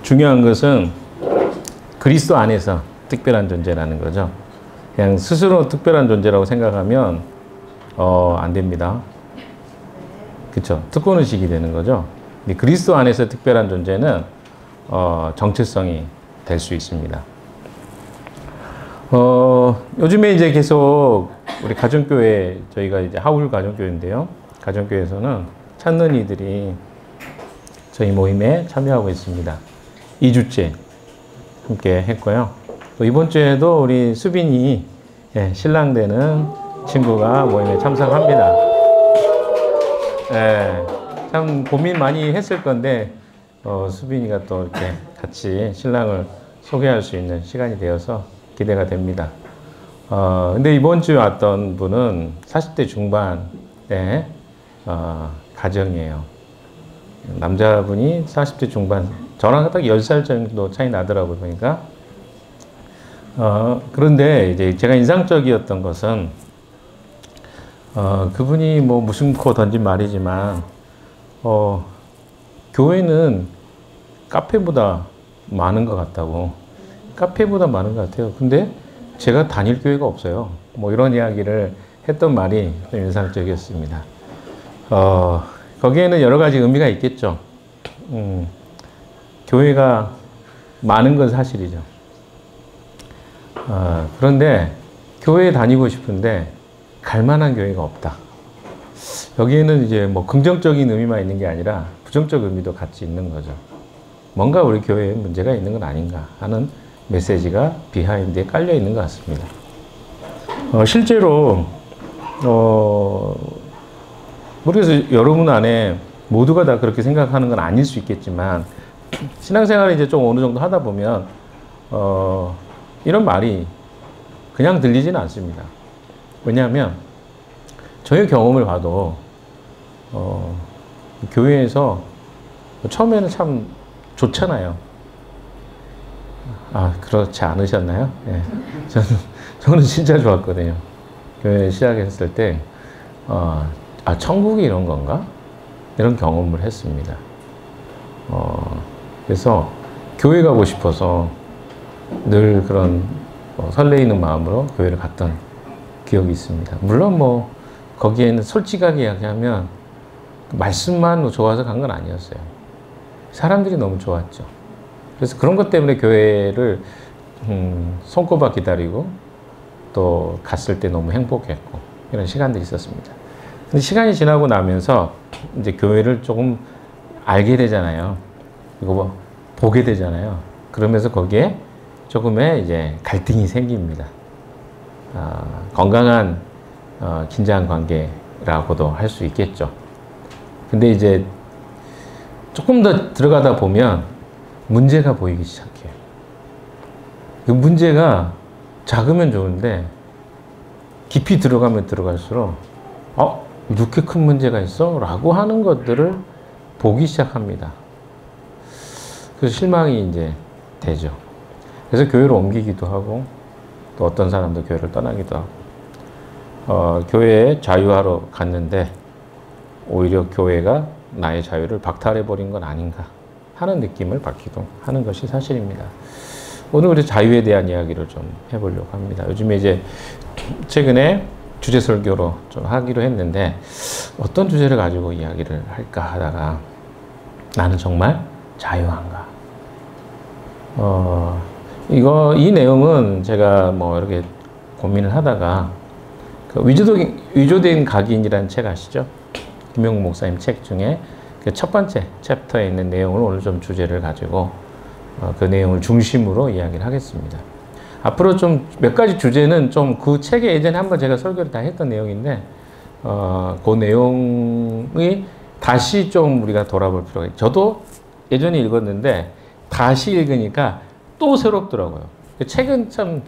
중요한 것은 그리스도 안에서 특별한 존재라는 거죠. 그냥 스스로 특별한 존재라고 생각하면 안 됩니다. 그렇죠? 특권의식이 되는 거죠. 근데 그리스도 안에서 특별한 존재는 정체성이 될 수 있습니다. 요즘에 이제 계속 우리 가정교회, 저희가 이제 하울 가정교회인데요. 가정교회에서는 찾는 이들이 저희 모임에 참여하고 있습니다. 2주째 함께 했고요. 또 이번 주에도 우리 수빈이 신랑 되는 친구가 모임에 참석합니다. 참 고민 많이 했을 건데 수빈이가 또 이렇게 같이 신랑을 소개할 수 있는 시간이 되어서 기대가 됩니다. 근데 이번 주에 왔던 분은 40대 중반의 가정이에요. 남자분이 40대 중반, 저랑 딱 10살 정도 차이 나더라고요, 보니까. 그런데 이제 제가 인상적이었던 것은, 그분이 뭐 무심코 던진 말이지만, 교회는 카페보다 많은 것 같다고. 카페보다 많은 것 같아요. 근데 제가 다닐 교회가 없어요. 뭐 이런 이야기를 했던 말이 좀 인상적이었습니다. 거기에는 여러 가지 의미가 있겠죠. 교회가 많은 건 사실이죠. 그런데 교회에 다니고 싶은데 갈 만한 교회가 없다. 여기에는 이제 뭐 긍정적인 의미만 있는 게 아니라 부정적 의미도 같이 있는 거죠. 뭔가 우리 교회에 문제가 있는 건 아닌가 하는 메시지가 비하인드에 깔려 있는 것 같습니다. 실제로 모르겠어요. 여러분 안에 모두가 다 그렇게 생각하는 건 아닐 수 있겠지만 신앙생활을 이제 좀 어느 정도 하다 보면 이런 말이 그냥 들리지는 않습니다. 왜냐하면 저의 경험을 봐도 교회에서 처음에는 참 좋잖아요. 그렇지 않으셨나요? 네. 저는 진짜 좋았거든요. 교회 시작했을 때 천국이 이런 건가? 이런 경험을 했습니다. 그래서 교회 가고 싶어서 늘 그런 설레이는 마음으로 교회를 갔던 기억이 있습니다. 물론 뭐 거기에는 솔직하게 이야기하면 말씀만 좋아서 간 건 아니었어요. 사람들이 너무 좋았죠. 그래서 그런 것 때문에 교회를 손꼽아 기다리고 또 갔을 때 너무 행복했고 이런 시간들이 있었습니다. 근데 시간이 지나고 나면서 이제 교회를 조금 알게 되잖아요. 그리고 뭐 보게 되잖아요. 그러면서 거기에 조금의 이제 갈등이 생깁니다. 건강한 긴장 관계라고도 할 수 있겠죠. 근데 이제 조금 더 들어가다 보면 문제가 보이기 시작해요. 그 문제가 작으면 좋은데 깊이 들어가면 들어갈수록 이렇게 큰 문제가 있어? 라고 하는 것들을 보기 시작합니다. 그래서 실망이 이제 되죠. 그래서 교회를 옮기기도 하고 또 어떤 사람도 교회를 떠나기도 하고 교회에 자유하러 갔는데 오히려 교회가 나의 자유를 박탈해버린 건 아닌가 하는 느낌을 받기도 하는 것이 사실입니다. 오늘 우리 자유에 대한 이야기를 좀 해보려고 합니다. 요즘에 이제 최근에 주제 설교로 좀 하기로 했는데 어떤 주제를 가지고 이야기를 할까 하다가 나는 정말 자유한가? 이 내용은 제가 뭐 이렇게 고민을 하다가 그 위조된 각인이라는 책 아시죠? 김용국 목사님 책 중에 그 첫 번째 챕터에 있는 내용을 오늘 좀 주제를 가지고 그 내용을 중심으로 이야기를 하겠습니다. 앞으로 좀 몇 가지 주제는 좀 그 책에 예전에 한번 제가 설교를 다 했던 내용인데 그 내용이 다시 좀 우리가 돌아볼 필요가 있어요. 저도 예전에 읽었는데 다시 읽으니까 또 새롭더라고요. 책은 참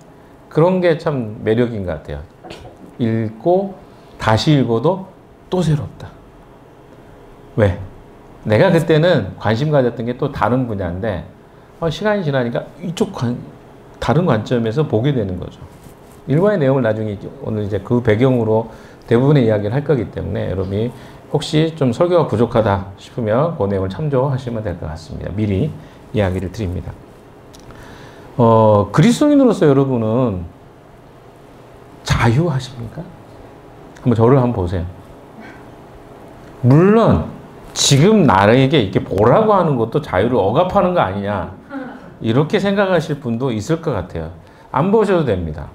그런 게 참 매력인 것 같아요. 읽고 다시 읽어도 또 새롭다. 왜? 내가 그때는 관심 가졌던 게 또 다른 분야인데 시간이 지나니까 다른 관점에서 보게 되는 거죠. 일과의 내용을 나중에 오늘 이제 그 배경으로 대부분의 이야기를 할 거기 때문에 여러분이 혹시 좀 설교가 부족하다 싶으면 그 내용을 참조하시면 될 것 같습니다. 미리 이야기를 드립니다. 그리스도인으로서 여러분은 자유하십니까? 한번 저를 한번 보세요. 물론 지금 나에게 이렇게 보라고 하는 것도 자유를 억압하는 거 아니냐 이렇게 생각하실 분도 있을 것 같아요. 안 보셔도 됩니다.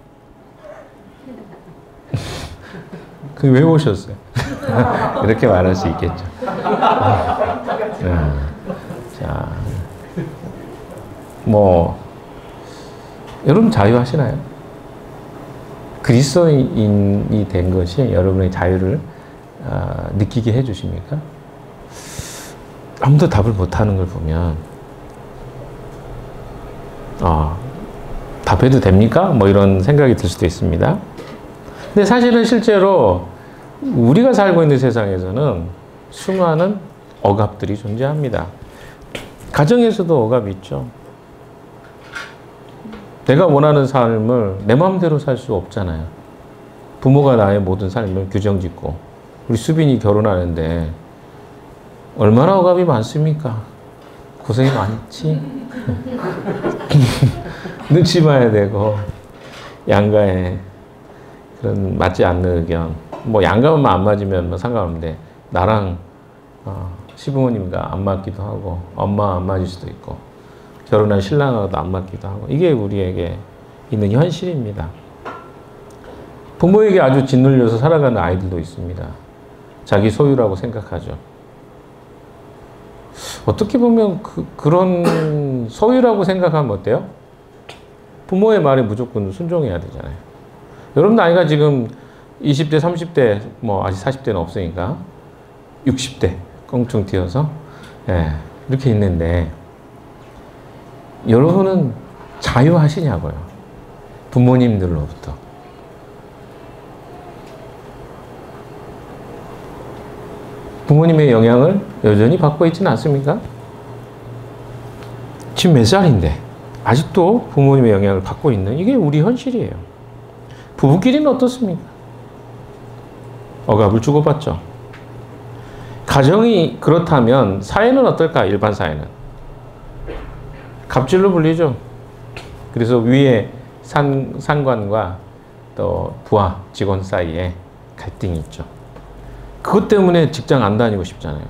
왜 오셨어요? 이렇게 말할 수 있겠죠. 자, 여러분 자유하시나요? 그리스도인이 된 것이 여러분의 자유를 느끼게 해주십니까? 아무도 답을 못하는 걸 보면 답해도 됩니까? 이런 생각이 들 수도 있습니다. 근데 사실은 실제로 우리가 살고 있는 세상에서는 수많은 억압들이 존재합니다. 가정에서도 억압이 있죠. 내가 원하는 삶을 내 마음대로 살 수 없잖아요. 부모가 나의 모든 삶을 규정짓고 우리 수빈이 결혼하는데 얼마나 억압이 많습니까? 고생이 많지. 눈치 봐야 되고 양가에 그런 맞지 않는 의견 양가만 안 맞으면 상관없는데 나랑 시부모님과 안 맞기도 하고 엄마 안 맞을 수도 있고 결혼한 신랑하고도 안 맞기도 하고 이게 우리에게 있는 현실입니다. 부모에게 아주 짓눌려서 살아가는 아이들도 있습니다. 자기 소유라고 생각하죠. 어떻게 보면 그런 소유라고 생각하면 어때요? 부모의 말에 무조건 순종해야 되잖아요. 여러분 나이가 지금 20대, 30대, 아직 40대는 없으니까 60대 껑충 튀어서 이렇게 있는데 여러분은 자유하시냐고요. 부모님들로부터. 부모님의 영향을 여전히 받고 있지는 않습니까? 지금 몇 살인데 아직도 부모님의 영향을 받고 있는 이게 우리 현실이에요. 부부끼리는 어떻습니까? 억압을 주고받죠. 가정이 그렇다면 사회는 어떨까? 일반 사회는. 갑질로 불리죠. 그래서 위에 상관과 또 부하 직원 사이에 갈등이 있죠. 그것 때문에 직장 안 다니고 싶잖아요.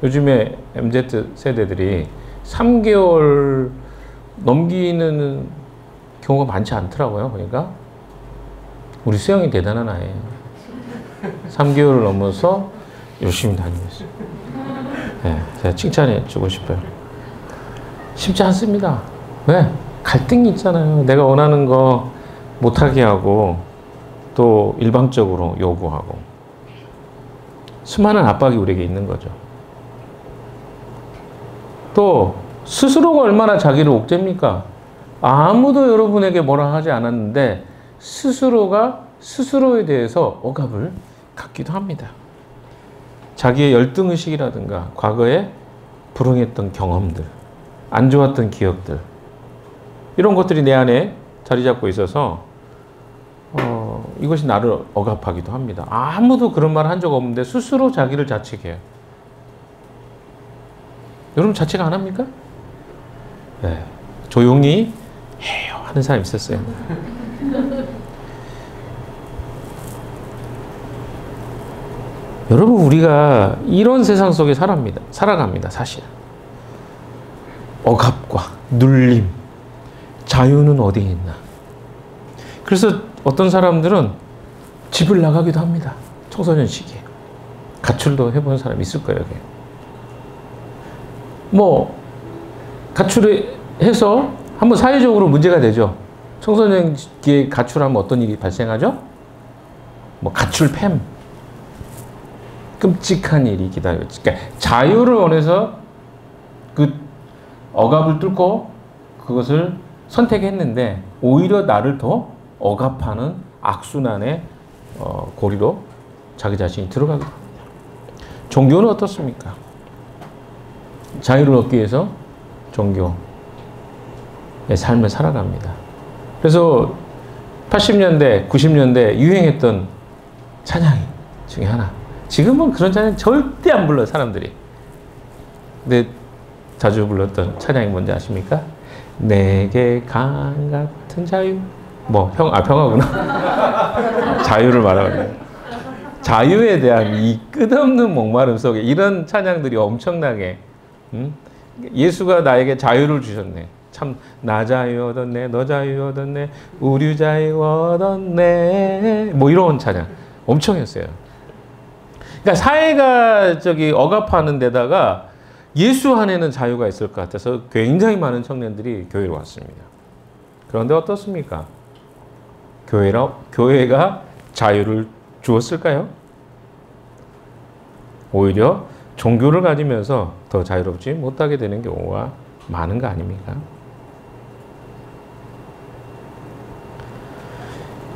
요즘에 MZ 세대들이 3개월 넘기는 경우가 많지 않더라고요. 그러니까 우리 수영이 대단한 아이예요. 3개월을 넘어서 열심히 다니고 있어요. 제가 칭찬해 주고 싶어요. 쉽지 않습니다. 왜? 갈등이 있잖아요. 내가 원하는 거 못하게 하고 또 일방적으로 요구하고 수많은 압박이 우리에게 있는 거죠. 또 스스로가 얼마나 자기를 옥죄입니까? 아무도 여러분에게 뭐라 하지 않았는데 스스로가 스스로에 대해서 억압을 갖기도 합니다. 자기의 열등의식이라든가 과거에 불응했던 경험들, 안 좋았던 기억들 이런 것들이 내 안에 자리 잡고 있어서 이것이 나를 억압하기도 합니다. 아무도 그런 말 한 적 없는데 스스로 자기를 자책해요. 여러분 자책 안 합니까? 네. 조용히 해요 하는 사람이 있었어요. 여러분 우리가 이런 세상 속에 살아갑니다. 사실. 억압과 눌림, 자유는 어디에 있나. 그래서 어떤 사람들은 집을 나가기도 합니다. 청소년 시기에. 가출도 해본 사람이 있을 거예요. 가출을 해서 한번 사회적으로 문제가 되죠. 청소년 기에 가출하면 어떤 일이 발생하죠? 가출팸. 끔찍한 일이 기다려요. 그러니까 자유를 원해서 그 억압을 뚫고 그것을 선택했는데 오히려 나를 더 억압하는 악순환의 고리로 자기 자신이 들어가게 됩니다. 종교는 어떻습니까? 자유를 얻기 위해서 종교의 삶을 살아갑니다. 그래서 80년대, 90년대 유행했던 찬양 중에 하나. 지금은 그런 찬양 절대 안 불러요, 사람들이. 근데 자주 불렀던 찬양이 뭔지 아십니까? 내게 강 같은 자유. 평화구나. 자유를 말하거든요. 자유에 대한 이 끝없는 목마름 속에 이런 찬양들이 엄청나게, 예수가 나에게 자유를 주셨네. 참, 나 자유 얻었네, 너 자유 얻었네, 우리 자유 얻었네. 이런 찬양 엄청 했어요. 그러니까 사회가 억압하는 데다가 예수 안에는 자유가 있을 것 같아서 굉장히 많은 청년들이 교회로 왔습니다. 그런데 어떻습니까? 교회가 자유를 주었을까요? 오히려 종교를 가지면서 더 자유롭지 못하게 되는 경우가 많은 거 아닙니까?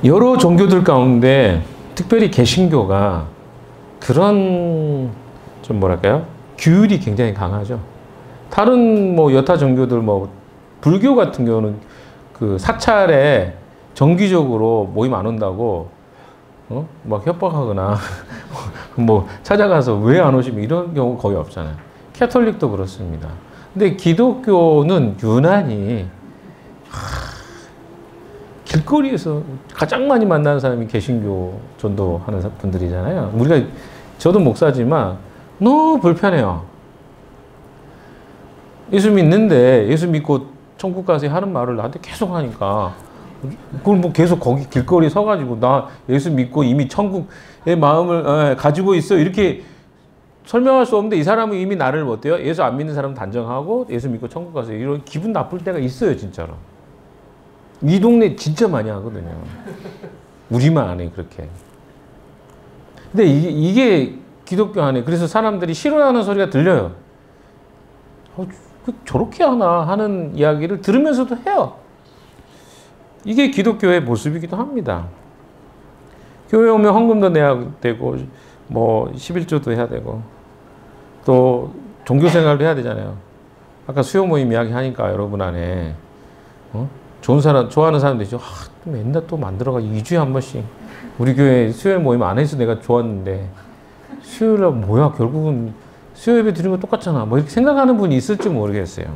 여러 종교들 가운데 특별히 개신교가 그런 좀 규율이 굉장히 강하죠. 다른 여타 종교들 불교 같은 경우는 그 사찰에 정기적으로 모임 안 온다고 막 협박하거나 찾아가서 왜 안 오시면 이런 경우 거의 없잖아요. 캐톨릭도 그렇습니다. 근데 기독교는 유난히 길거리에서 가장 많이 만나는 사람이 개신교 전도하는 분들이잖아요. 저도 목사지만 너무 불편해요. 예수 믿는데 예수 믿고 천국 가세요 하는 말을 나한테 계속 하니까 그걸 계속 거기 길거리에 서가지고 나 예수 믿고 이미 천국의 마음을 가지고 있어 이렇게 설명할 수 없는데 이 사람은 이미 나를 어때요? 예수 안 믿는 사람은 단정하고 예수 믿고 천국 가세요 이런 기분 나쁠 때가 있어요 진짜로. 이 동네 진짜 많이 하거든요. 우리만 안 해 그렇게. 근데 이게 기독교 안에 그래서 사람들이 싫어하는 소리가 들려요. 저렇게 하나 하는 이야기를 들으면서도 해요. 이게 기독교의 모습이기도 합니다. 교회 오면 헌금도 내야 되고 11조도 해야 되고 또 종교생활도 해야 되잖아요. 아까 수요 모임 이야기 하니까 여러분 안에 좋은 사람 좋아하는 사람도 있죠. 맨날 또 만들어가 2주에 한 번씩 우리 교회 수요 모임 안 해서 내가 좋았는데 수요일날 뭐야 결국은 수요 예배 드리는 거 똑같잖아 이렇게 생각하는 분이 있을지 모르겠어요.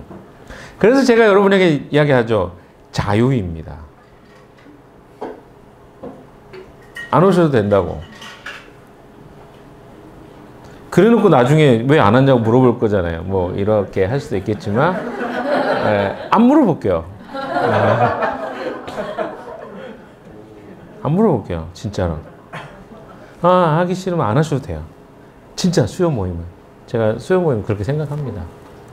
그래서 제가 여러분에게 이야기하죠. 자유입니다. 안 오셔도 된다고. 그래 놓고 나중에 왜 안 왔냐고 물어볼 거잖아요. 이렇게 할 수도 있겠지만 안 물어볼게요. 안 물어볼게요. 진짜로. 하기 싫으면 안 하셔도 돼요. 진짜 수요 모임은. 제가 수요 모임 그렇게 생각합니다.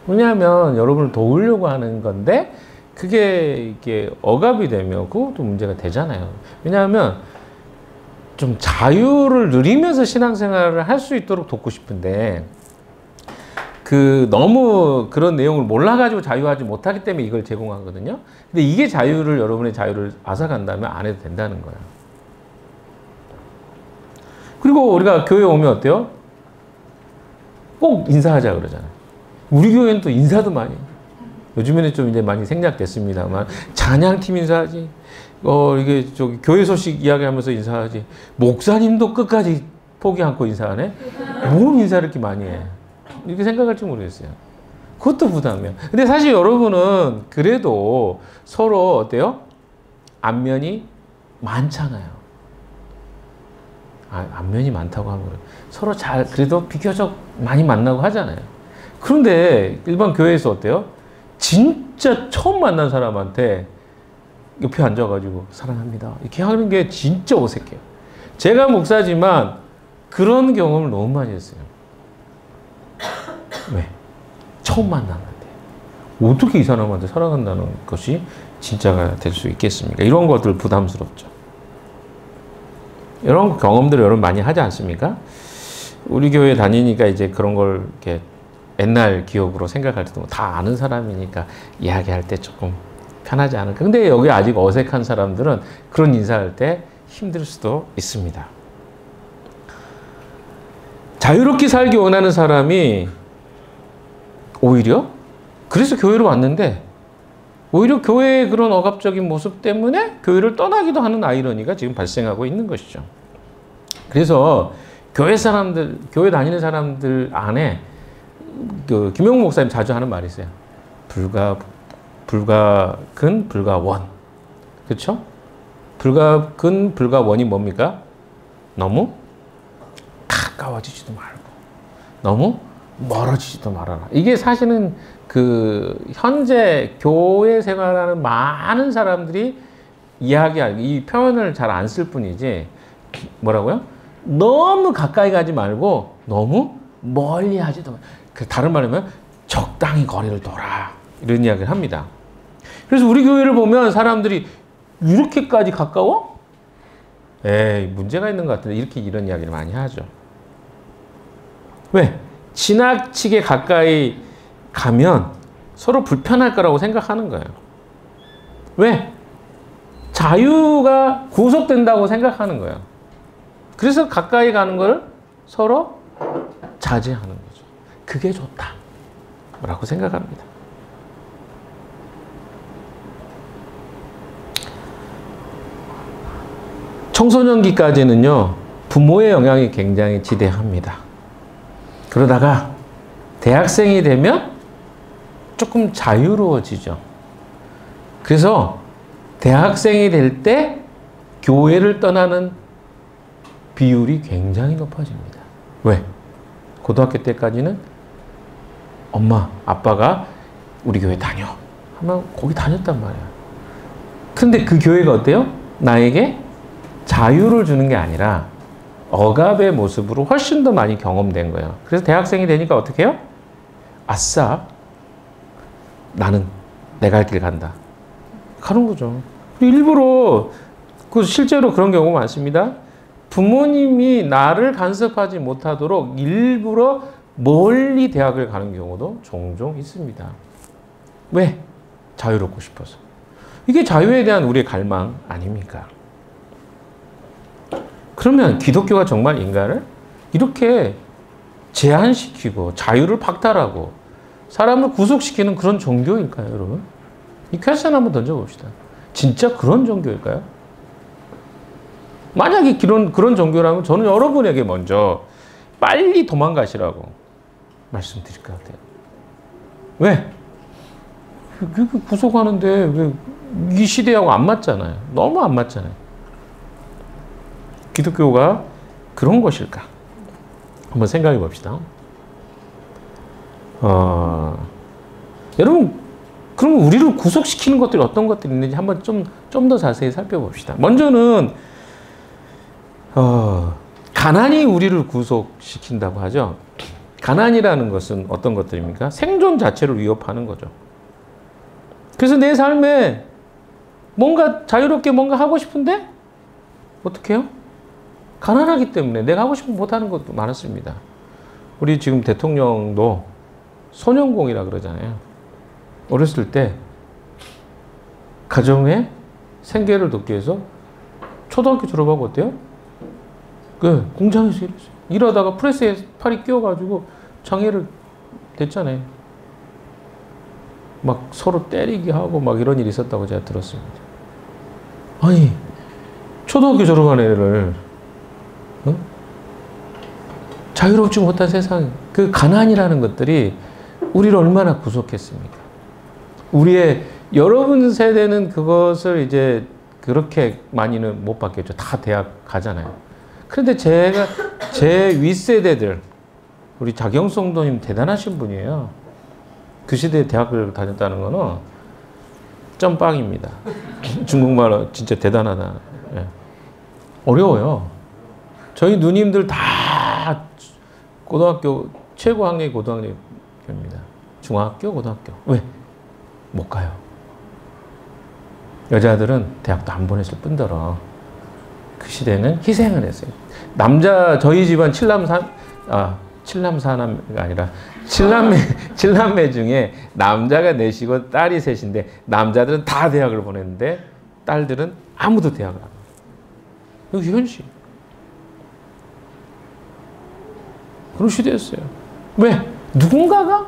왜냐하면 여러분을 도우려고 하는 건데 그게 이게 억압이 되면 그것도 문제가 되잖아요. 왜냐하면 좀 자유를 누리면서 신앙생활을 할 수 있도록 돕고 싶은데 너무 그런 내용을 몰라가지고 자유하지 못하기 때문에 이걸 제공하거든요. 근데 이게 여러분의 자유를 앗아간다면 안 해도 된다는 거예요. 그리고 우리가 교회 오면 어때요? 꼭 인사하자 그러잖아요. 우리 교회는 또 인사도 많이 해요. 요즘에는 좀 이제 많이 생략됐습니다만 찬양팀 인사하지. 이게 교회 소식 이야기하면서 인사하지. 목사님도 끝까지 포기 않고 인사하네. 뭔 인사를 이렇게 많이 해. 이렇게 생각할지 모르겠어요. 그것도 부담이야. 근데 사실 여러분은 그래도 서로 어때요? 안면이 많잖아요. 안면이 많다고 하면 서로 그래도 비교적 많이 만나고 하잖아요. 그런데 일반 교회에서 어때요? 진짜 처음 만난 사람한테 옆에 앉아가지고 사랑합니다 이렇게 하는 게 진짜 어색해요. 제가 목사지만 그런 경험을 너무 많이 했어요. 왜? 처음 만났는데 어떻게 이 사람한테 사랑한다는 것이 진짜가 될 수 있겠습니까? 이런 것들 부담스럽죠. 이런 경험들을 여러분 많이 하지 않습니까? 우리 교회 다니니까 이제 그런 걸 이렇게 옛날 기억으로 생각할 때도 다 아는 사람이니까 이야기할 때 조금 편하지 않을까. 근데 여기 아직 어색한 사람들은 그런 인사할 때 힘들 수도 있습니다. 자유롭게 살기 원하는 사람이 오히려 그래서 교회로 왔는데 오히려 교회의 그런 억압적인 모습 때문에 교회를 떠나기도 하는 아이러니가 지금 발생하고 있는 것이죠. 그래서 교회 다니는 사람들 안에 그 김영국 목사님 자주 하는 말이 있어요. 불가근, 불가원. 그렇죠? 불가근, 불가원이 뭡니까? 너무 가까워지지도 말고 너무 멀어지지도 말아라. 이게 사실은 그 현재 교회 생활하는 많은 사람들이 이야기할 이 표현을 잘 안 쓸 뿐이지 뭐라고요? 너무 가까이 가지 말고 너무 멀리 하지도 말고 다른 말로 하면 적당히 거리를 둬라 이런 이야기를 합니다. 그래서 우리 교회를 보면 사람들이 이렇게까지 가까워? 에이 문제가 있는 것 같은데 이렇게 이런 이야기를 많이 하죠. 왜? 지나치게 가까이 가면 서로 불편할 거라고 생각하는 거예요. 왜? 자유가 구속된다고 생각하는 거예요. 그래서 가까이 가는 걸 서로 자제하는 거죠. 그게 좋다 라고 생각합니다. 청소년기까지는요, 부모의 영향이 굉장히 지대합니다. 그러다가 대학생이 되면 조금 자유로워지죠. 그래서 대학생이 될 때 교회를 떠나는 비율이 굉장히 높아집니다. 왜? 고등학교 때까지는 엄마, 아빠가 우리 교회 다녀 하면 거기 다녔단 말이야. 근데 그 교회가 어때요? 나에게 자유를 주는 게 아니라 억압의 모습으로 훨씬 더 많이 경험된 거예요. 그래서 대학생이 되니까 어떻게 해요? 아싸, 나는 내 갈 길 간다. 가는 거죠. 일부러, 실제로 그런 경우가 많습니다. 부모님이 나를 간섭하지 못하도록 일부러 멀리 대학을 가는 경우도 종종 있습니다. 왜? 자유롭고 싶어서. 이게 자유에 대한 우리의 갈망 아닙니까? 그러면 기독교가 정말 인간을 이렇게 제한시키고 자유를 박탈하고 사람을 구속시키는 그런 종교일까요, 여러분? 이 퀘스천 한번 던져봅시다. 진짜 그런 종교일까요? 만약에 그런 종교라면 저는 여러분에게 먼저 빨리 도망가시라고 말씀드릴 것 같아요. 왜? 구속하는데 왜 이 시대하고 안 맞잖아요. 너무 안 맞잖아요. 기독교가 그런 것일까? 한번 생각해 봅시다. 여러분, 그럼 우리를 구속시키는 것들이 어떤 것들이 있는지 한번 좀 더 자세히 살펴봅시다. 먼저는, 가난이 우리를 구속시킨다고 하죠. 가난이라는 것은 어떤 것들입니까? 생존 자체를 위협하는 거죠. 그래서 내 삶에 뭔가 자유롭게 뭔가 하고 싶은데 어떻게 해요? 가난하기 때문에 내가 하고 싶은 못하는 것도 많았습니다. 우리 지금 대통령도 소년공이라 그러잖아요. 어렸을 때 가정의 생계를 돕기 위해서 초등학교 졸업하고 어때요? 공장에서 일했어요. 일하다가 프레스에 팔이 끼어가지고 장애를 됐잖아요. 막 서로 때리기 하고 막 이런 일이 있었다고 제가 들었습니다. 아니, 초등학교 졸업한 애를 자유롭지 못한 세상, 그 가난이라는 것들이 우리를 얼마나 구속했습니까? 여러분 세대는 그것을 이제 그렇게 많이는 못 받겠죠. 다 대학 가잖아요. 그런데 제 윗세대들, 우리 자경성도님 대단하신 분이에요. 그 시대에 대학을 다녔다는 거는 점빵입니다. 중국말로 진짜 대단하다. 예. 어려워요. 저희 누님들 다 고등학교, 최고 학력이 고등학교입니다. 중학교, 고등학교. 왜? 못 가요. 여자들은 대학도 안 보냈을 뿐더러 그 시대는 희생을 했어요. 저희 집안 칠남사남가 아니라 칠남매 중에 남자가 넷이고 딸이 셋인데 남자들은 다 대학을 보냈는데 딸들은 아무도 대학을 안 가요. 이게 현실. 그런 시대였어요. 왜? 누군가가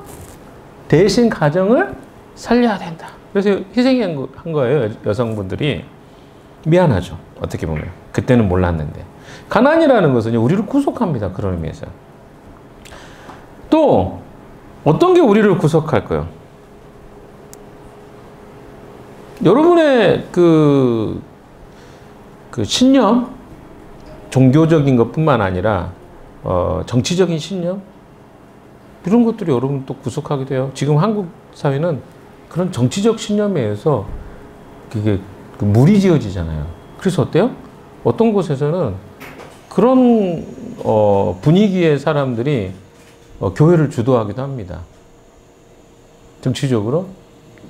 대신 가정을 살려야 된다. 그래서 희생한 거예요, 여성분들이. 미안하죠. 어떻게 보면. 그때는 몰랐는데. 가난이라는 것은 우리를 구속합니다. 그런 의미에서. 또 어떤 게 우리를 구속할까요? 여러분의 그 신념, 종교적인 것뿐만 아니라 정치적인 신념, 이런 것들이 여러분 또 구속하게 돼요. 지금 한국 사회는 그런 정치적 신념에 의해서 그게 무리지어지잖아요. 그래서 어때요? 어떤 곳에서는 그런 분위기의 사람들이 교회를 주도하기도 합니다. 정치적으로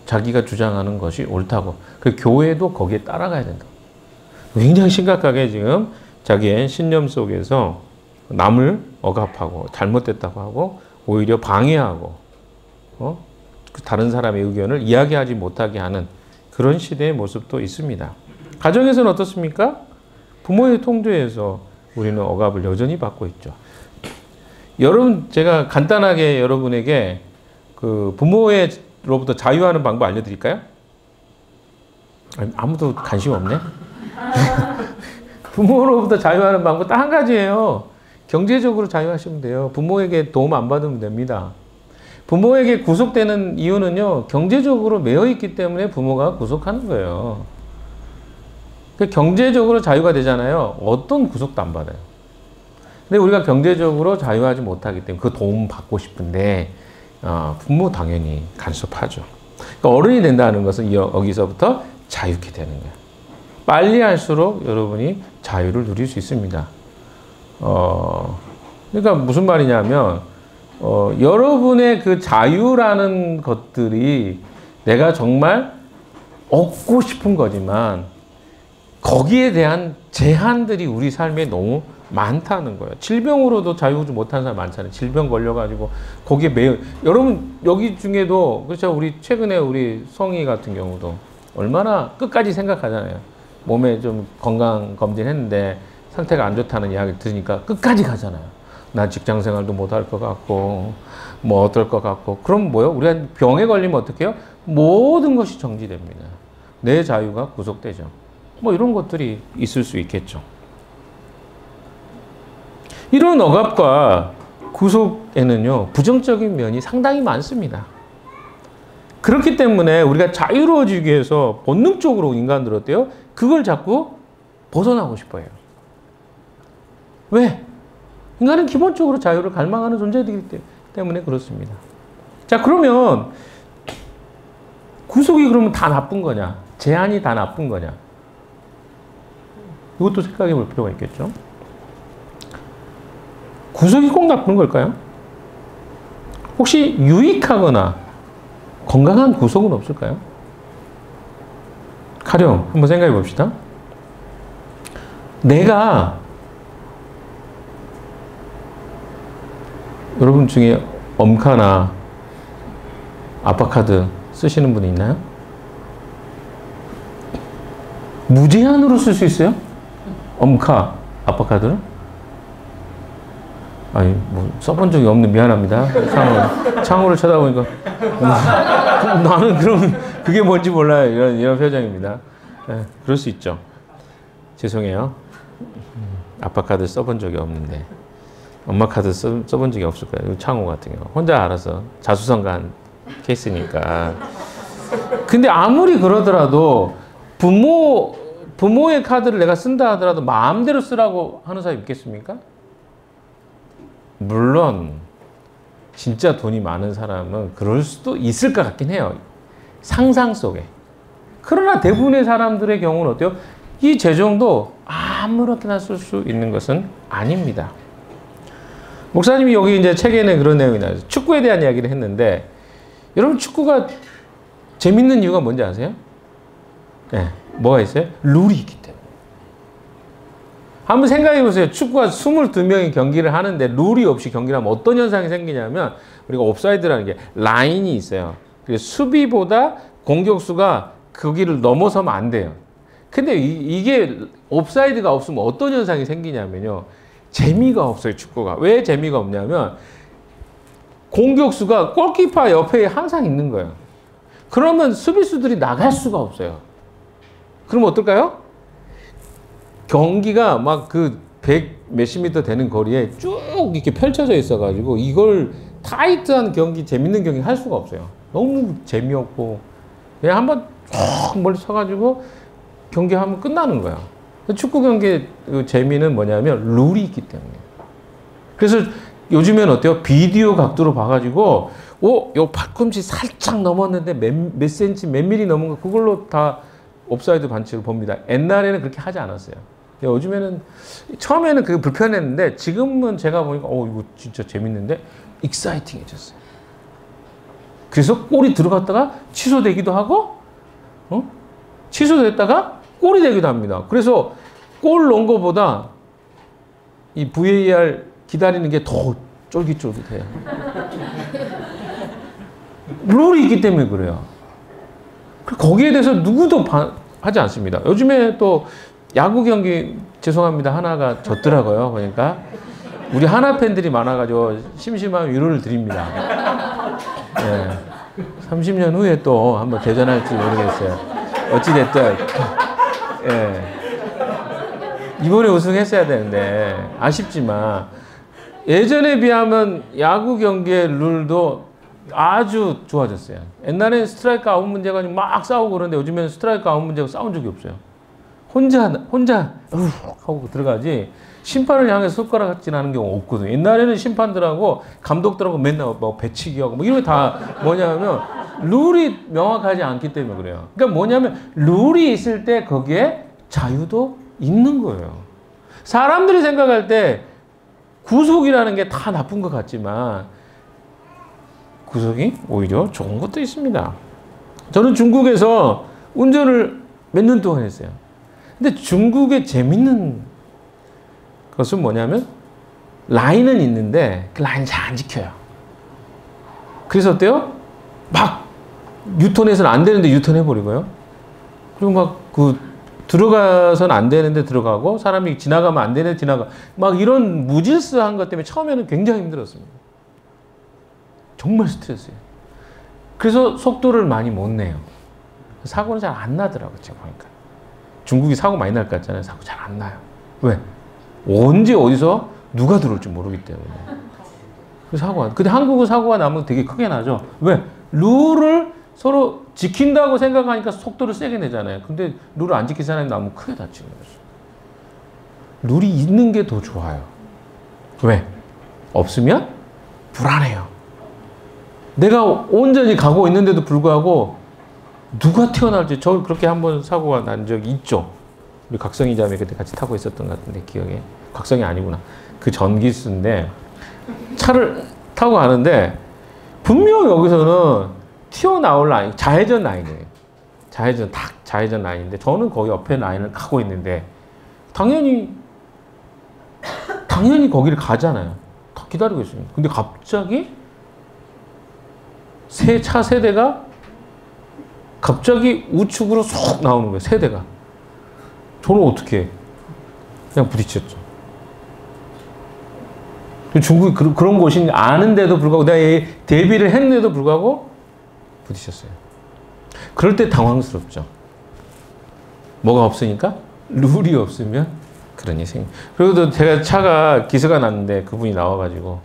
자기가 주장하는 것이 옳다고. 그 교회도 거기에 따라가야 된다. 굉장히 심각하게 지금 자기의 신념 속에서 남을 억압하고 잘못됐다고 하고 오히려 방해하고 다른 사람의 의견을 이야기하지 못하게 하는 그런 시대의 모습도 있습니다. 가정에서는 어떻습니까? 부모의 통제에서 우리는 억압을 여전히 받고 있죠. 여러분, 제가 간단하게 여러분에게 그 부모로부터 자유하는 방법 알려드릴까요? 아무도 관심 없네? 부모로부터 자유하는 방법 딱 한 가지예요. 경제적으로 자유하시면 돼요. 부모에게 도움 안 받으면 됩니다. 부모에게 구속되는 이유는요, 경제적으로 매여 있기 때문에 부모가 구속하는 거예요. 경제적으로 자유가 되잖아요. 어떤 구속도 안 받아요. 근데 우리가 경제적으로 자유하지 못하기 때문에 그 도움 받고 싶은데 부모 당연히 간섭하죠. 그러니까 어른이 된다는 것은 여기서부터 자유케 되는 거예요. 빨리 할수록 여러분이 자유를 누릴 수 있습니다. 그러니까 무슨 말이냐면 여러분의 그 자유라는 것들이 내가 정말 얻고 싶은 거지만 거기에 대한 제한들이 우리 삶에 너무 많다는 거예요. 질병으로도 자유지 못한 사람 많잖아요. 질병 걸려가지고 거기에 매여. 여러분 여기 중에도 그렇죠. 우리 최근에 우리 성희 같은 경우도 얼마나 끝까지 생각하잖아요. 몸에 좀 건강 검진했는데 상태가 안 좋다는 이야기를 들으니까 끝까지 가잖아요. 나 직장 생활도 못할 것 같고 뭐 어떨 것 같고. 그럼 뭐요? 우리가 병에 걸리면 어떻게 해요? 모든 것이 정지됩니다. 내 자유가 구속되죠. 뭐 이런 것들이 있을 수 있겠죠. 이런 억압과 구속에는요, 부정적인 면이 상당히 많습니다. 그렇기 때문에 우리가 자유로워지기 위해서 본능적으로 인간들은 어때요? 그걸 자꾸 벗어나고 싶어요. 왜? 인간은 기본적으로 자유를 갈망하는 존재이기 때문에 그렇습니다. 자, 그러면 구속이 그러면 다 나쁜 거냐? 제한이 다 나쁜 거냐? 이것도 생각해 볼 필요가 있겠죠. 구속이 꼭 나쁜 걸까요? 혹시 유익하거나 건강한 구속은 없을까요? 가령 한번 생각해 봅시다. 내가 여러분 중에 엄카나 아빠카드 쓰시는 분이 있나요? 무제한으로 쓸 수 있어요? 엄카, 아빠카드를? 아니, 뭐, 써본 적이 없는 미안합니다. 창호를 쳐다보니까. 나는 그럼 그게 뭔지 몰라요. 이런 표정입니다. 네, 그럴 수 있죠. 죄송해요. 아빠카드 써본 적이 없는데. 엄마 카드 써본 적이 없을 거예요. 창호 같은 경우. 혼자 알아서 자수성가한 케이스니까. 근데 아무리 그러더라도 부모의 카드를 내가 쓴다 하더라도 마음대로 쓰라고 하는 사람이 있겠습니까? 물론 진짜 돈이 많은 사람은 그럴 수도 있을 것 같긴 해요. 상상 속에. 그러나 대부분의 사람들의 경우는 어때요? 이 재정도 아무렇게나 쓸 수 있는 것은 아닙니다. 목사님이 여기 이제 책에는 그런 내용이 나와요. 축구에 대한 이야기를 했는데, 여러분 축구가 재밌는 이유가 뭔지 아세요? 네, 뭐가 있어요? 룰이 있기 때문에. 한번 생각해 보세요. 축구가 22명이 경기를 하는데 룰이 없이 경기를 하면 어떤 현상이 생기냐면, 우리가 옵사이드라는 게 라인이 있어요. 그래서 수비보다 공격수가 거기를 넘어서면 안 돼요. 근데 이게 옵사이드가 없으면 어떤 현상이 생기냐면요. 재미가 없어요, 축구가. 왜 재미가 없냐면 공격수가 골키퍼 옆에 항상 있는 거예요. 그러면 수비수들이 나갈 수가 없어요. 그럼 어떨까요? 경기가 막 그 100 몇십 미터 되는 거리에 쭉 이렇게 펼쳐져 있어가지고 이걸 타이트한 경기, 재밌는 경기 할 수가 없어요. 너무 재미없고 그냥 한번 쭉 멀리 쳐가지고 경기하면 끝나는 거야. 축구 경기의 재미는 뭐냐면 룰이 있기 때문에. 그래서 요즘엔 어때요? 비디오 각도로 봐가지고 요 팔꿈치 살짝 넘었는데 몇 센치, 몇 미리 넘은 거 그걸로 다 옵사이드 반칙을 봅니다. 옛날에는 그렇게 하지 않았어요. 요즘에는 처음에는 그게 불편했는데 지금은 제가 보니까 이거 진짜 재밌는데 익사이팅해졌어요. 그래서 골이 들어갔다가 취소되기도 하고 취소됐다가 골이 되기도 합니다. 그래서 골 넣은 거보다 이 VAR 기다리는 게 더 쫄깃쫄깃해요. 룰이 있기 때문에 그래요. 거기에 대해서 누구도 하지 않습니다. 요즘에 또 야구 경기 죄송합니다 하나가 졌더라고요. 그러니까 우리 하나 팬들이 많아가지고 심심한 위로를 드립니다. 예. 30년 후에 또 한번 대전할지 모르겠어요. 어찌됐든 예. 이번에 우승했어야 되는데 아쉽지만 예전에 비하면 야구 경기의 룰도 아주 좋아졌어요. 옛날에 스트라이크 아웃 문제 가지고 막 싸우고 그러는데 요즘에는 스트라이크 아웃 문제고 싸운 적이 없어요. 혼자 하고 들어가지 심판을 향해서 손가락질하는 경우 없거든요. 옛날에는 심판들하고 감독들하고 맨날 뭐 배치기하고 뭐 이런 게 다 뭐냐면 룰이 명확하지 않기 때문에 그래요. 그러니까 뭐냐면 룰이 있을 때 거기에 자유도 있는 거예요. 사람들이 생각할 때 구속이라는 게 다 나쁜 것 같지만 구속이 오히려 좋은 것도 있습니다. 저는 중국에서 운전을 몇 년 동안 했어요. 근데 중국의 재밌는 것은 뭐냐면 라인은 있는데 그 라인 잘 안 지켜요. 그래서 어때요? 막 유턴해서는 안 되는데 유턴해버리고요. 그리고 막 들어가서는 안 되는데 들어가고 사람이 지나가면 안 되는데 지나가. 막 이런 무질서한 것 때문에 처음에는 굉장히 힘들었습니다. 정말 스트레스예요. 그래서 속도를 많이 못 내요. 사고는 잘 안 나더라고요. 제가 보니까. 중국이 사고 많이 날 것 같잖아요. 사고 잘 안 나요. 왜? 언제 어디서 누가 들어올지 모르기 때문에. 그 사고가. 근데 한국은 사고가 나면 되게 크게 나죠. 왜? 룰을 서로 지킨다고 생각하니까 속도를 세게 내잖아요. 근데 룰을 안 지킨 사람이 나면 크게 다치는 거죠. 룰이 있는 게 더 좋아요. 왜? 없으면 불안해요. 내가 온전히 가고 있는데도 불구하고 누가 튀어나올지 저 그렇게 한번 사고가 난 적이 있죠. 우리 각성이 자매 그때 같이 타고 있었던 것 같은데 기억에. 각성이 아니구나. 그 전기수인데 차를 타고 가는데 분명 여기서는 튀어나올 라인, 좌회전 라인이에요. 좌회전 라인인데 저는 거기 옆에 라인을 가고 있는데 당연히 거기를 가잖아요. 다 기다리고 있습니다. 근데 갑자기 차 세대가 갑자기 우측으로 쏙 나오는 거예요. 세대가. 저는 어떻게 해? 그냥 부딪혔죠. 중국이 그런 곳이 아는데도 불구하고 내가 대비를 했는데도 불구하고 부딪혔어요. 그럴 때 당황스럽죠. 뭐가 없으니까? 룰이 없으면 그런 일이 생겨요. 그리고 제가 차가 기스가 났는데 그분이 나와가지고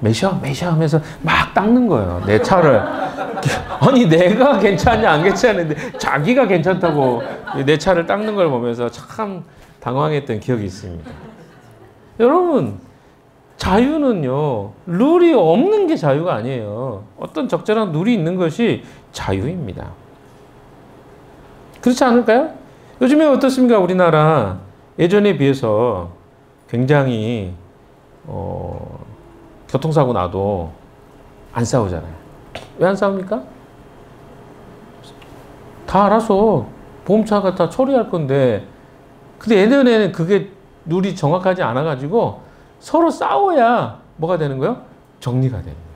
매셔 하면서 막 닦는 거예요. 내 차를. 아니 내가 괜찮냐 안 괜찮은데 자기가 괜찮다고 내 차를 닦는 걸 보면서 참 당황했던 기억이 있습니다. 여러분 자유는요 룰이 없는 게 자유가 아니에요. 어떤 적절한 룰이 있는 것이 자유입니다. 그렇지 않을까요? 요즘에 어떻습니까? 우리나라 예전에 비해서 굉장히 교통사고 나도 안 싸우잖아요. 왜 안 싸웁니까? 다 알아서 보험차가 다 처리할 건데 근데 예전에는 그게 룰이 정확하지 않아가지고 서로 싸워야 뭐가 되는 거예요? 정리가 되는 거예요.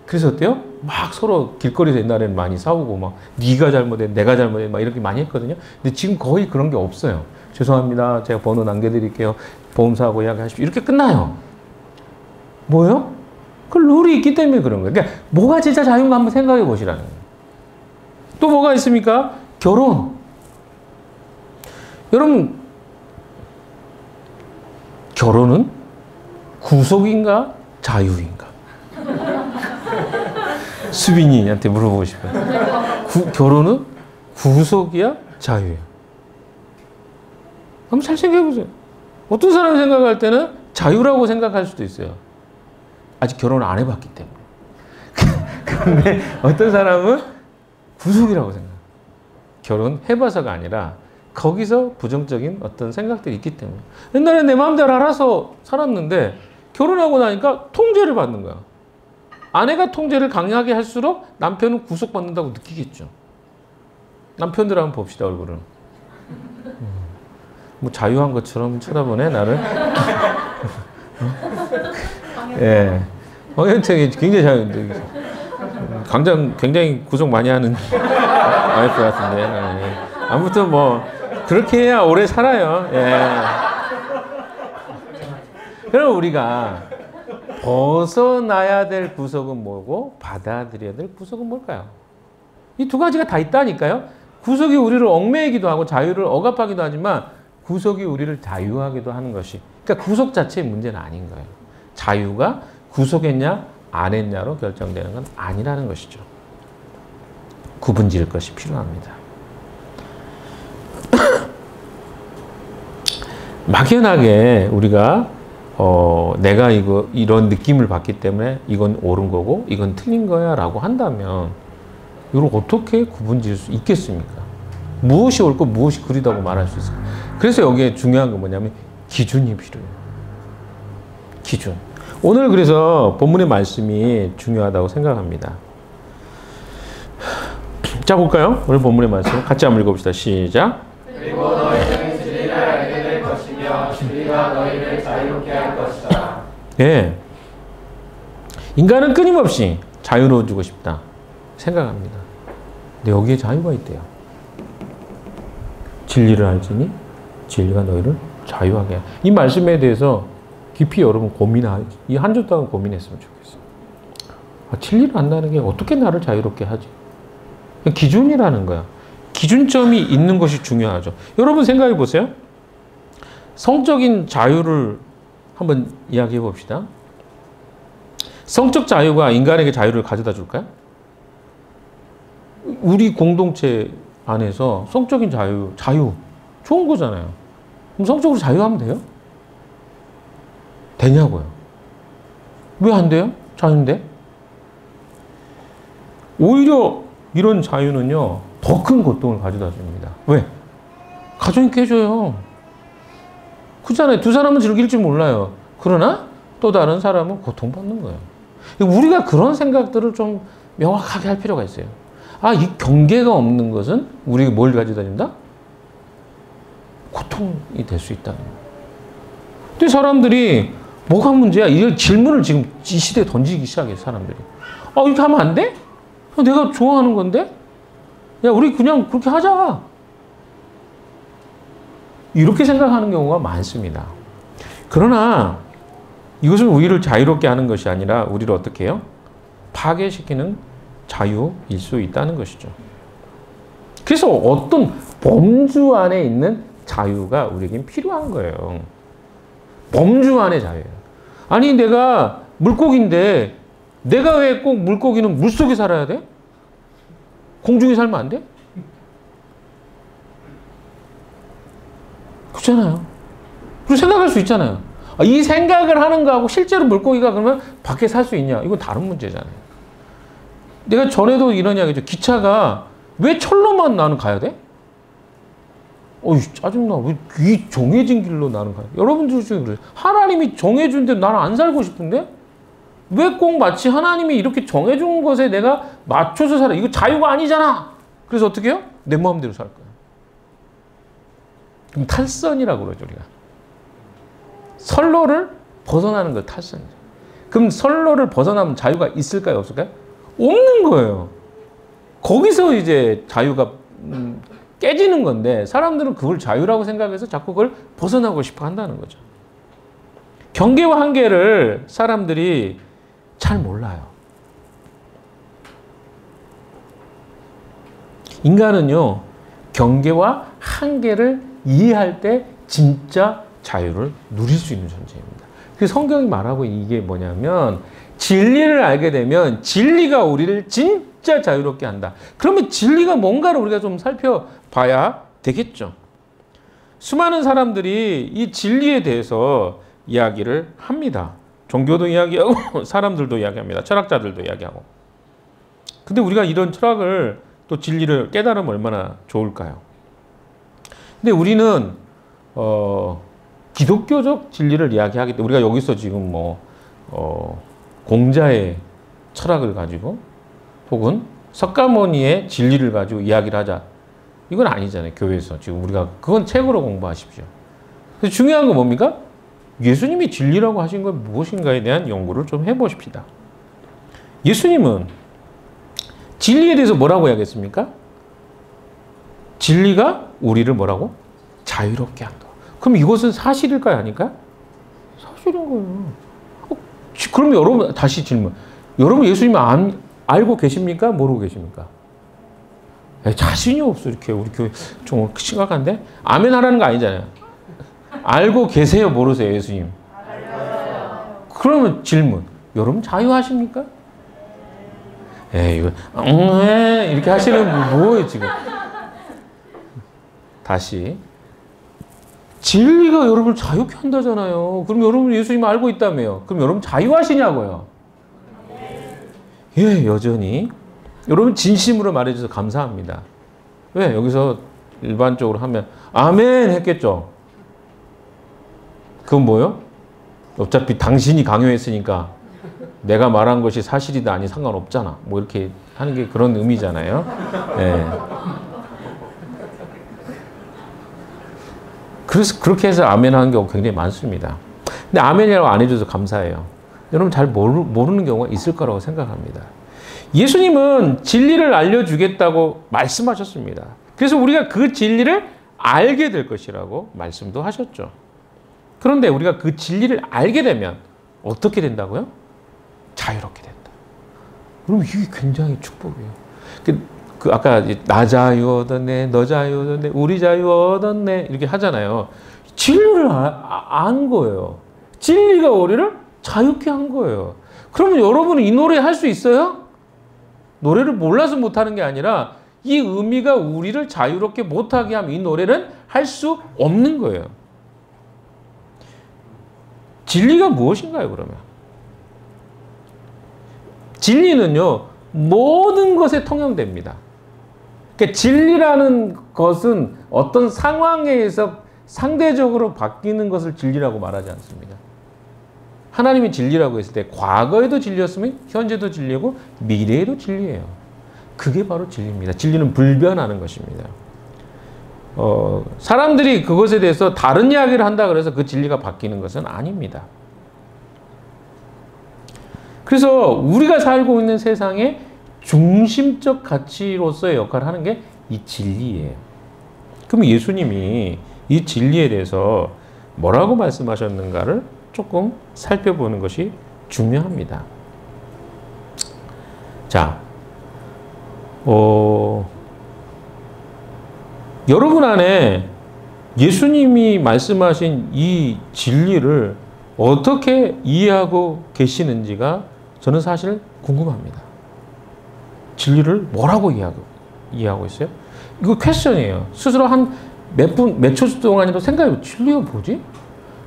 그래서 어때요? 막 서로 길거리에서 옛날에는 많이 싸우고 막 네가 잘못해 내가 잘못해 막 이렇게 많이 했거든요. 근데 지금 거의 그런 게 없어요. 죄송합니다. 제가 번호 남겨드릴게요. 보험사고 예약하십시오. 이렇게 끝나요. 뭐요? 그 룰이 있기 때문에 그런 거예요. 그러니까 뭐가 진짜 자유인가 한번 생각해 보시라는 거예요. 또 뭐가 있습니까? 결혼. 여러분, 결혼은 구속인가 자유인가? 수빈이한테 물어보고 싶어요. 결혼은 구속이야 자유야? 한번 잘 생각해 보세요. 어떤 사람이 생각할 때는 자유라고 생각할 수도 있어요. 아직 결혼을 안 해봤기 때문에. 그런데 어떤 사람은 구속이라고 생각해요. 결혼해봐서가 아니라 거기서 부정적인 어떤 생각들이 있기 때문에. 옛날에 내 마음대로 알아서 살았는데 결혼하고 나니까 통제를 받는 거야. 아내가 통제를 강하게 할수록 남편은 구속받는다고 느끼겠죠. 남편들 한번 봅시다, 얼굴은. 뭐 자유한 것처럼 쳐다보네, 나를. 예. 황현택이 굉장히 자유인데. 굉장히 구속 많이 하는 와이프 같은데. 예. 아무튼 뭐, 그렇게 해야 오래 살아요. 예. 그럼 우리가 벗어나야 될 구속은 뭐고, 받아들여야 될 구속은 뭘까요? 이 두 가지가 다 있다니까요. 구속이 우리를 얽매이기도 하고 자유를 억압하기도 하지만 구속이 우리를 자유하기도 하는 것이, 그러니까 구속 자체의 문제는 아닌 거예요. 자유가 구속했냐 안 했냐로 결정되는 건 아니라는 것이죠. 구분 지을 것이 필요합니다. 막연하게 우리가 내가 이런 느낌을 받기 때문에 이건 옳은 거고 이건 틀린 거야 라고 한다면 이걸 어떻게 구분 지을 수 있겠습니까? 무엇이 옳고 무엇이 그리다고 말할 수 있을까? 그래서 여기에 중요한 건 뭐냐면 기준이 필요해요. 기준. 오늘 그래서 본문의 말씀이 중요하다고 생각합니다. 자, 볼까요? 오늘 본문의 말씀 같이 한번 읽어봅시다. 시작. 그리고 너희는 진리를 알게 될 것이며 진리가 너희를 자유롭게 할 것이다. 예. 인간은 끊임없이 자유로워지고 싶다 생각합니다. 근데 여기에 자유가 있대요. 진리를 알지니 진리가 너희를 자유하게 해. 이 말씀에 대해서 깊이 여러분 이 한 주 동안 고민했으면 좋겠어요. 진리를 안다는 게 어떻게 나를 자유롭게 하지? 기준이라는 거야. 기준점이 있는 것이 중요하죠. 여러분 생각해 보세요. 성적인 자유를 한번 이야기해 봅시다. 성적 자유가 인간에게 자유를 가져다 줄까요? 우리 공동체 안에서 성적인 자유 좋은 거잖아요. 그럼 성적으로 자유하면 돼요? 되냐고요. 왜 안 돼요? 자유인데? 오히려 이런 자유는요, 더 큰 고통을 가져다 줍니다. 왜? 가정이 깨져요. 그렇잖아요. 두 사람은 즐길지 몰라요. 그러나 또 다른 사람은 고통받는 거예요. 우리가 그런 생각들을 좀 명확하게 할 필요가 있어요. 이 경계가 없는 것은 우리에게 뭘 가져다 준다? 고통이 될 수 있다는 거예요. 근데 사람들이 뭐가 문제야? 이런 질문을 지금 이 시대에 던지기 시작해요, 사람들이. 이렇게 하면 안 돼? 내가 좋아하는 건데? 야, 우리 그냥 그렇게 하자. 이렇게 생각하는 경우가 많습니다. 그러나 이것은 우리를 자유롭게 하는 것이 아니라 우리를 어떻게 해요? 파괴시키는 자유일 수 있다는 것이죠. 그래서 어떤 범주 안에 있는 자유가 우리에겐 필요한 거예요. 범주 안의 자유예요. 아니, 내가 물고기인데 내가 왜 꼭 물고기는 물속에 살아야 돼? 공중에 살면 안 돼? 그렇잖아요. 그리고 생각할 수 있잖아요. 이 생각을 하는 거하고 실제로 물고기가 그러면 밖에 살 수 있냐? 이건 다른 문제잖아요. 내가 전에도 이런 이야기죠. 기차가 왜 철로만 나는 가야 돼? 짜증나. 왜 이 정해진 길로 나는 가야 돼? 여러분들 중에 그래요. 하나님이 정해준 대로 나는 안 살고 싶은데? 왜 꼭 마치 하나님이 이렇게 정해준 것에 내가 맞춰서 살아? 이거 자유가 아니잖아. 그래서 어떻게 해요? 내 마음대로 살 거야. 그럼 탈선이라고 그러죠, 우리가. 선로를 벗어나는 거 탈선이죠. 그럼 선로를 벗어나면 자유가 있을까요, 없을까요? 없는 거예요. 거기서 이제 자유가 깨지는 건데 사람들은 그걸 자유라고 생각해서 자꾸 그걸 벗어나고 싶어 한다는 거죠. 경계와 한계를 사람들이 잘 몰라요. 인간은요, 경계와 한계를 이해할 때 진짜 자유를 누릴 수 있는 존재입니다. 그래서 성경이 말하고 이게 뭐냐면 진리를 알게 되면 진리가 우리를 진짜 자유롭게 한다. 그러면 진리가 뭔가를 우리가 좀 살펴봐야 되겠죠. 수많은 사람들이 이 진리에 대해서 이야기를 합니다. 종교도 이야기하고 사람들도 이야기합니다. 철학자들도 이야기하고. 근데 우리가 이런 철학을 또 진리를 깨달으면 얼마나 좋을까요? 근데 우리는 기독교적 진리를 이야기하기 때문에 우리가 여기서 지금 공자의 철학을 가지고 혹은 석가모니의 진리를 가지고 이야기를 하자. 이건 아니잖아요. 교회에서 지금 우리가 그건 책으로 공부하십시오. 그래서 중요한 건 뭡니까? 예수님이 진리라고 하신 건 무엇인가에 대한 연구를 좀 해보십시다. 예수님은 진리에 대해서 뭐라고 이야기했습니까? 진리가 우리를 뭐라고? 자유롭게 한다. 그럼 이것은 사실일까요? 아닐까요? 사실인 거예요. 그럼 여러분 다시 질문. 여러분 예수님 알고 계십니까? 모르고 계십니까? 자신이 없어. 이렇게 우리 교회 좀 심각한데? 아멘 하라는 거 아니잖아요. 알고 계세요? 모르세요? 예수님? 알아요. 그러면 질문. 여러분 자유하십니까? 이거 이렇게 하시는 뭐예요 지금? 다시. 진리가 여러분을 자유케 한다잖아요. 그럼 여러분 예수님 알고 있다며요. 그럼 여러분 자유하시냐고요? 예, 여전히. 여러분 진심으로 말해줘서 감사합니다. 왜? 여기서 일반적으로 하면 아멘 했겠죠? 그건 뭐요? 어차피 당신이 강요했으니까 내가 말한 것이 사실이다 아니 상관없잖아. 뭐 이렇게 하는 게 그런 의미잖아요. 네. 그래서 그렇게 해서 아멘 하는 경우가 굉장히 많습니다. 근데 아멘이라고 안 해줘서 감사해요. 여러분 잘 모르는 경우가 있을 거라고 생각합니다. 예수님은 진리를 알려주겠다고 말씀하셨습니다. 그래서 우리가 그 진리를 알게 될 것이라고 말씀도 하셨죠. 그런데 우리가 그 진리를 알게 되면 어떻게 된다고요? 자유롭게 된다. 그럼 이게 굉장히 축복이에요. 아까 나 자유 얻었네, 너 자유 얻었네, 우리 자유 얻었네 이렇게 하잖아요. 진리를 안 거예요. 진리가 우리를 자유케 한 거예요. 그러면 여러분은 이 노래 할 수 있어요? 노래를 몰라서 못하는 게 아니라 이 의미가 우리를 자유롭게 못하게 하면 이 노래는 할 수 없는 거예요. 진리가 무엇인가요, 그러면? 진리는요, 모든 것에 통용됩니다. 그러니까 진리라는 것은 어떤 상황에 의해서 상대적으로 바뀌는 것을 진리라고 말하지 않습니다. 하나님이 진리라고 했을 때 과거에도 진리였으면 현재도 진리고 미래에도 진리예요. 그게 바로 진리입니다. 진리는 불변하는 것입니다. 사람들이 그것에 대해서 다른 이야기를 한다 그래서 그 진리가 바뀌는 것은 아닙니다. 그래서 우리가 살고 있는 세상의 중심적 가치로서의 역할을 하는 게 이 진리예요. 그럼 예수님이 이 진리에 대해서 뭐라고 말씀하셨는가를 조금 살펴보는 것이 중요합니다. 자, 여러분 안에 예수님이 말씀하신 이 진리를 어떻게 이해하고 계시는지가 저는 사실 궁금합니다. 진리를 뭐라고 이해하고 있어요? 이거 퀘스천이에요. 스스로 한 몇 초 동안이라도 생각해요. 진리가 뭐지?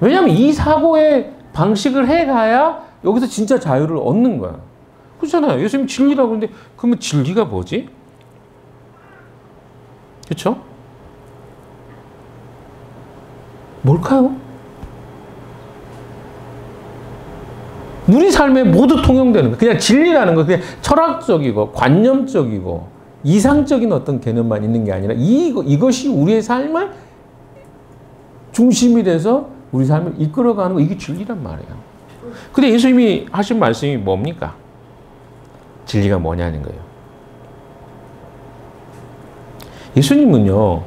왜냐하면 이 사고의 방식을 해가야 여기서 진짜 자유를 얻는 거야. 그렇잖아요. 예수님이 진리라고 하는데 그러면 진리가 뭐지? 그렇죠? 뭘까요? 우리 삶에 모두 통용되는 거. 그냥 진리라는 거 그냥 철학적이고 관념적이고 이상적인 어떤 개념만 있는 게 아니라 이것이 우리의 삶을 중심이 돼서 우리 삶을 이끌어가는 거, 이게 진리란 말이에요. 근데 예수님이 하신 말씀이 뭡니까? 진리가 뭐냐는 거예요. 예수님은요,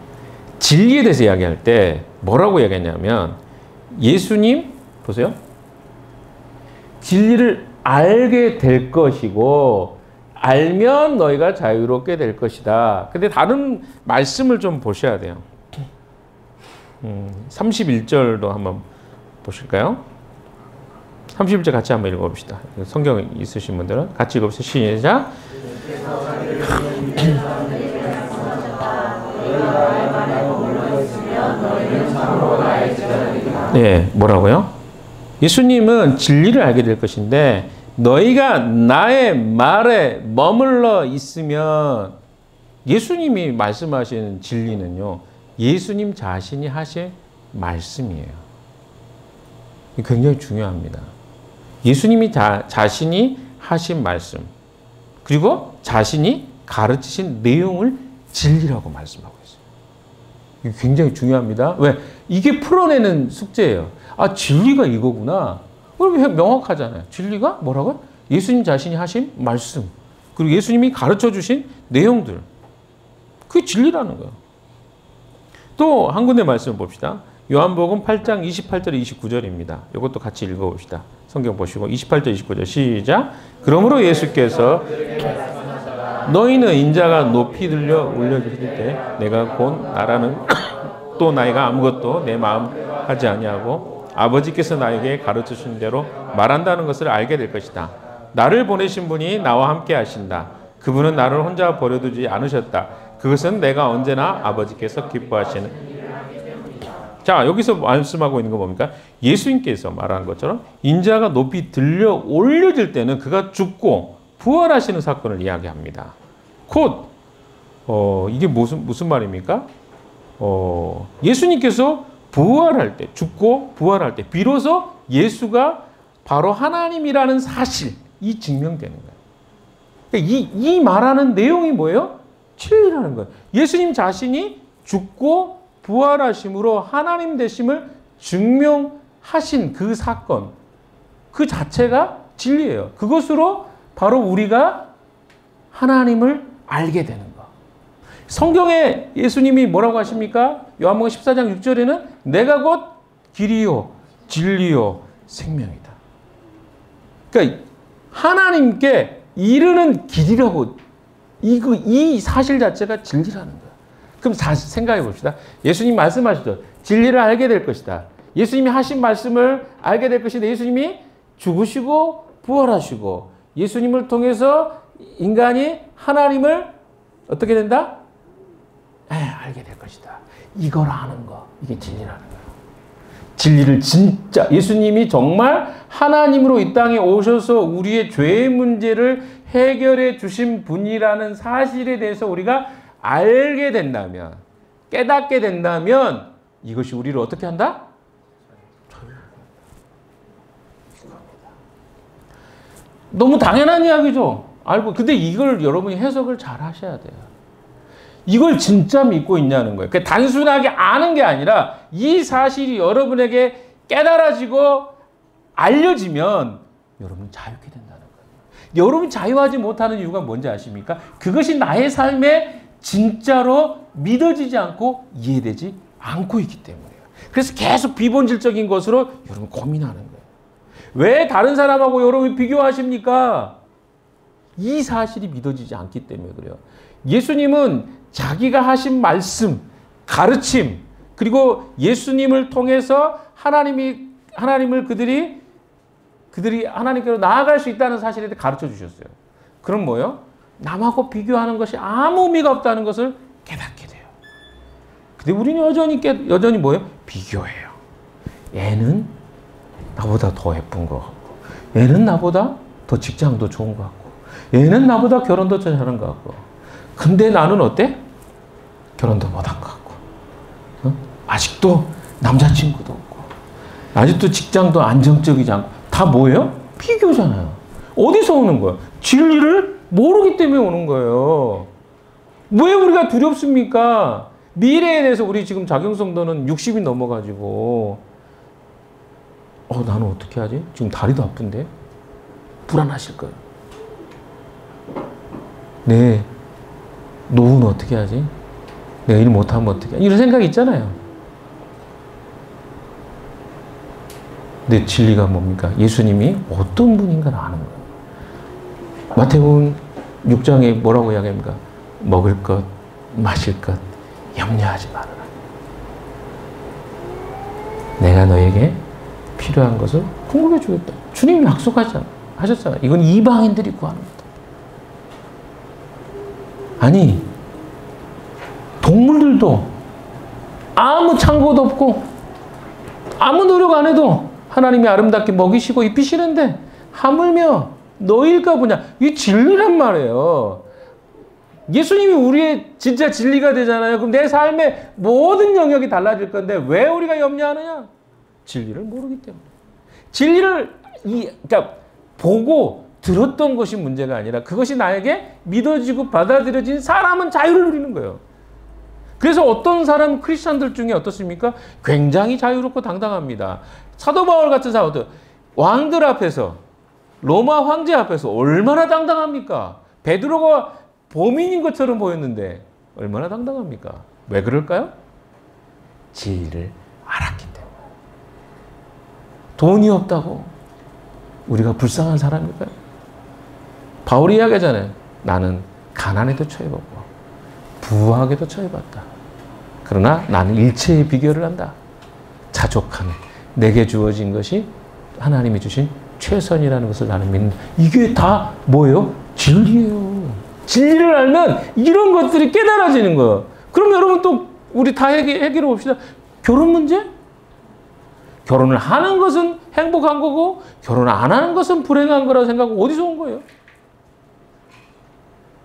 진리에 대해서 이야기할 때 뭐라고 이야기했냐면, 예수님, 보세요. 진리를 알게 될 것이고, 알면 너희가 자유롭게 될 것이다. 근데 다른 말씀을 좀 보셔야 돼요. 31절도 한번 보실까요? 31절 같이 한번 읽어봅시다. 성경 있으신 분들은 같이 읽어보세요. 시작. 네, 뭐라고요? 예수님은 진리를 알게 될 것인데 너희가 나의 말에 머물러 있으면 예수님이 말씀하시는 진리는요. 예수님 자신이 하신 말씀이에요. 굉장히 중요합니다. 예수님이 자신이 하신 말씀 그리고 자신이 가르치신 내용을 진리라고 말씀하고 있어요. 이게 굉장히 중요합니다. 왜? 이게 풀어내는 숙제예요. 아, 진리가 이거구나. 그럼 명확하잖아요. 진리가 뭐라고요? 예수님 자신이 하신 말씀 그리고 예수님이 가르쳐 주신 내용들 그게 진리라는 거예요. 또 한 군데 말씀을 봅시다. 요한복음 8장 28절 29절입니다. 이것도 같이 읽어봅시다. 성경 보시고 28절 29절 시작. 그러므로 예수께서 너희는 인자가 높이 들려 올려주실 때 내가 곧 나라는 또 나이가 아무것도 내 마음 하지 아니하고 아버지께서 나에게 가르쳐 주신 대로 말한다는 것을 알게 될 것이다. 나를 보내신 분이 나와 함께 하신다. 그분은 나를 혼자 버려두지 않으셨다. 그것은 내가 언제나 아버지께서 기뻐하시는. 자, 여기서 말씀하고 있는 거 뭡니까? 예수님께서 말한 것처럼 인자가 높이 들려 올려질 때는 그가 죽고 부활하시는 사건을 이야기합니다. 곧 이게 무슨 말입니까? 예수님께서 부활할 때, 죽고 부활할 때 비로소 예수가 바로 하나님이라는 사실이 증명되는 거예요. 그러니까 이 말하는 내용이 뭐예요? 진리라는 거예요. 예수님 자신이 죽고 부활하심으로 하나님 되심을 증명하신 그 사건, 그 자체가 진리예요. 그것으로 바로 우리가 하나님을 알게 되는 거. 성경에 예수님이 뭐라고 하십니까? 요한복음 14장 6절에는 내가 곧 길이요 진리요 생명이다. 그러니까 하나님께 이르는 길이라고 이 사실 자체가 진리라는 거예요. 그럼 생각해 봅시다. 예수님 말씀하시죠. 진리를 알게 될 것이다. 예수님이 하신 말씀을 알게 될 것인데 예수님이 죽으시고 부활하시고 예수님을 통해서 인간이 하나님을 어떻게 된다? 알게 될 것이다. 이걸 아는 거. 이게 진리라는 거예요. 진리를 진짜 예수님이 정말 하나님으로 이 땅에 오셔서 우리의 죄의 문제를 해결해 주신 분이라는 사실에 대해서 우리가 알게 된다면, 깨닫게 된다면 이것이 우리를 어떻게 한다? 너무 당연한 이야기죠. 알고. 근데 이걸 여러분이 해석을 잘 하셔야 돼요. 이걸 진짜 믿고 있냐는 거예요. 그러니까 단순하게 아는 게 아니라 이 사실이 여러분에게 깨달아지고 알려지면 여러분 자유케 된다는 거예요. 여러분 자유하지 못하는 이유가 뭔지 아십니까? 그것이 나의 삶에 진짜로 믿어지지 않고 이해되지 않고 있기 때문이에요. 그래서 계속 비본질적인 것으로 여러분 고민하는 거예요. 왜 다른 사람하고 여러분이 비교하십니까? 이 사실이 믿어지지 않기 때문에 그래요. 예수님은 자기가 하신 말씀, 가르침, 그리고 예수님을 통해서 하나님을 그들이 하나님께로 나아갈 수 있다는 사실에 대해 가르쳐 주셨어요. 그럼 뭐요? 남하고 비교하는 것이 아무 의미가 없다는 것을 깨닫게 돼요. 근데 우리는 여전히 뭐예요? 비교해요. 얘는 나보다 더 예쁜 것 같고, 얘는 나보다 더 직장도 좋은 것 같고, 얘는 나보다 결혼도 잘하는 것 같고, 근데 나는 어때? 결혼도 못한 것 같고, 아직도 남자친구도 없고, 아직도 직장도 안정적이지 않고, 다 뭐예요? 비교잖아요. 어디서 오는 거예요? 진리를 모르기 때문에 오는 거예요. 왜 우리가 두렵습니까? 미래에 대해서 우리 지금 자경성도는 60이 넘어가지고 나는 어떻게 하지? 지금 다리도 아픈데? 불안하실 거예요. 네, 노후는 어떻게 하지? 내가 일 못하면 어떻게 하지? 이런 생각이 있잖아요. 근데 진리가 뭡니까? 예수님이 어떤 분인가를 아는 거예요. 마태복음 6장에 뭐라고 이야기합니까? 먹을 것, 마실 것 염려하지 말아라. 내가 너에게 필요한 것을 공급해 주겠다. 주님이 하셨잖아요. 이건 이방인들이 구하는 거다. 아니, 동물들도 아무 창고도 없고 아무 노력 안 해도 하나님이 아름답게 먹이시고 입히시는데 하물며 너일까 보냐. 이게 진리란 말이에요. 예수님이 우리의 진짜 진리가 되잖아요. 그럼 내 삶의 모든 영역이 달라질 건데 왜 우리가 염려하느냐? 진리를 모르기 때문에. 진리를 그러니까 보고 들었던 것이 문제가 아니라 그것이 나에게 믿어지고 받아들여진 사람은 자유를 누리는 거예요. 그래서 어떤 사람 크리스천들 중에 어떻습니까? 굉장히 자유롭고 당당합니다. 사도 바울 같은 사람들 왕들 앞에서 로마 황제 앞에서 얼마나 당당합니까? 베드로가 범인인 것처럼 보였는데 얼마나 당당합니까? 왜 그럴까요? 진리를 알았기 때문에. 돈이 없다고 우리가 불쌍한 사람일까요? 바울이 이야기하잖아요. 나는 가난에도 처해봤고 부하게도 처해봤다. 그러나 나는 일체의 비결을 한다. 자족하네. 내게 주어진 것이 하나님이 주신 최선이라는 것을 나는 믿는다. 이게 다 뭐예요? 진리예요. 진리를 알면 이런 것들이 깨달아지는 거예요. 그럼 여러분 또 우리 다 해결해 봅시다. 결혼 문제? 결혼을 하는 것은 행복한 거고 결혼을 안 하는 것은 불행한 거라고 생각하고 어디서 온 거예요?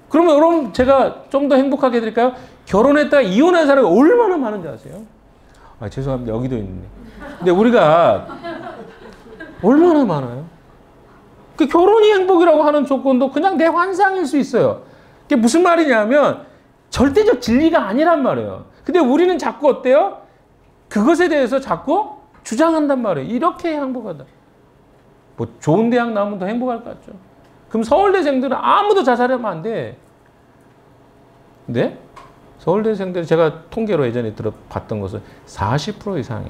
그러면 여러분 제가 좀 더 행복하게 해드릴까요? 결혼했다가 이혼한 사람이 얼마나 많은지 아세요? 아, 죄송합니다. 여기도 있는데. 근데 우리가 얼마나 많아요? 그 결혼이 행복이라고 하는 조건도 그냥 내 환상일 수 있어요. 그게 무슨 말이냐면 절대적 진리가 아니란 말이에요. 근데 우리는 자꾸 어때요? 그것에 대해서 자꾸 주장한단 말이에요. 이렇게 행복하다. 뭐 좋은 대학 나오면 더 행복할 것 같죠. 그럼 서울대생들은 아무도 자살하면 안 돼. 근데 서울대생들 제가 통계로 예전에 들어봤던 것은 40% 이상이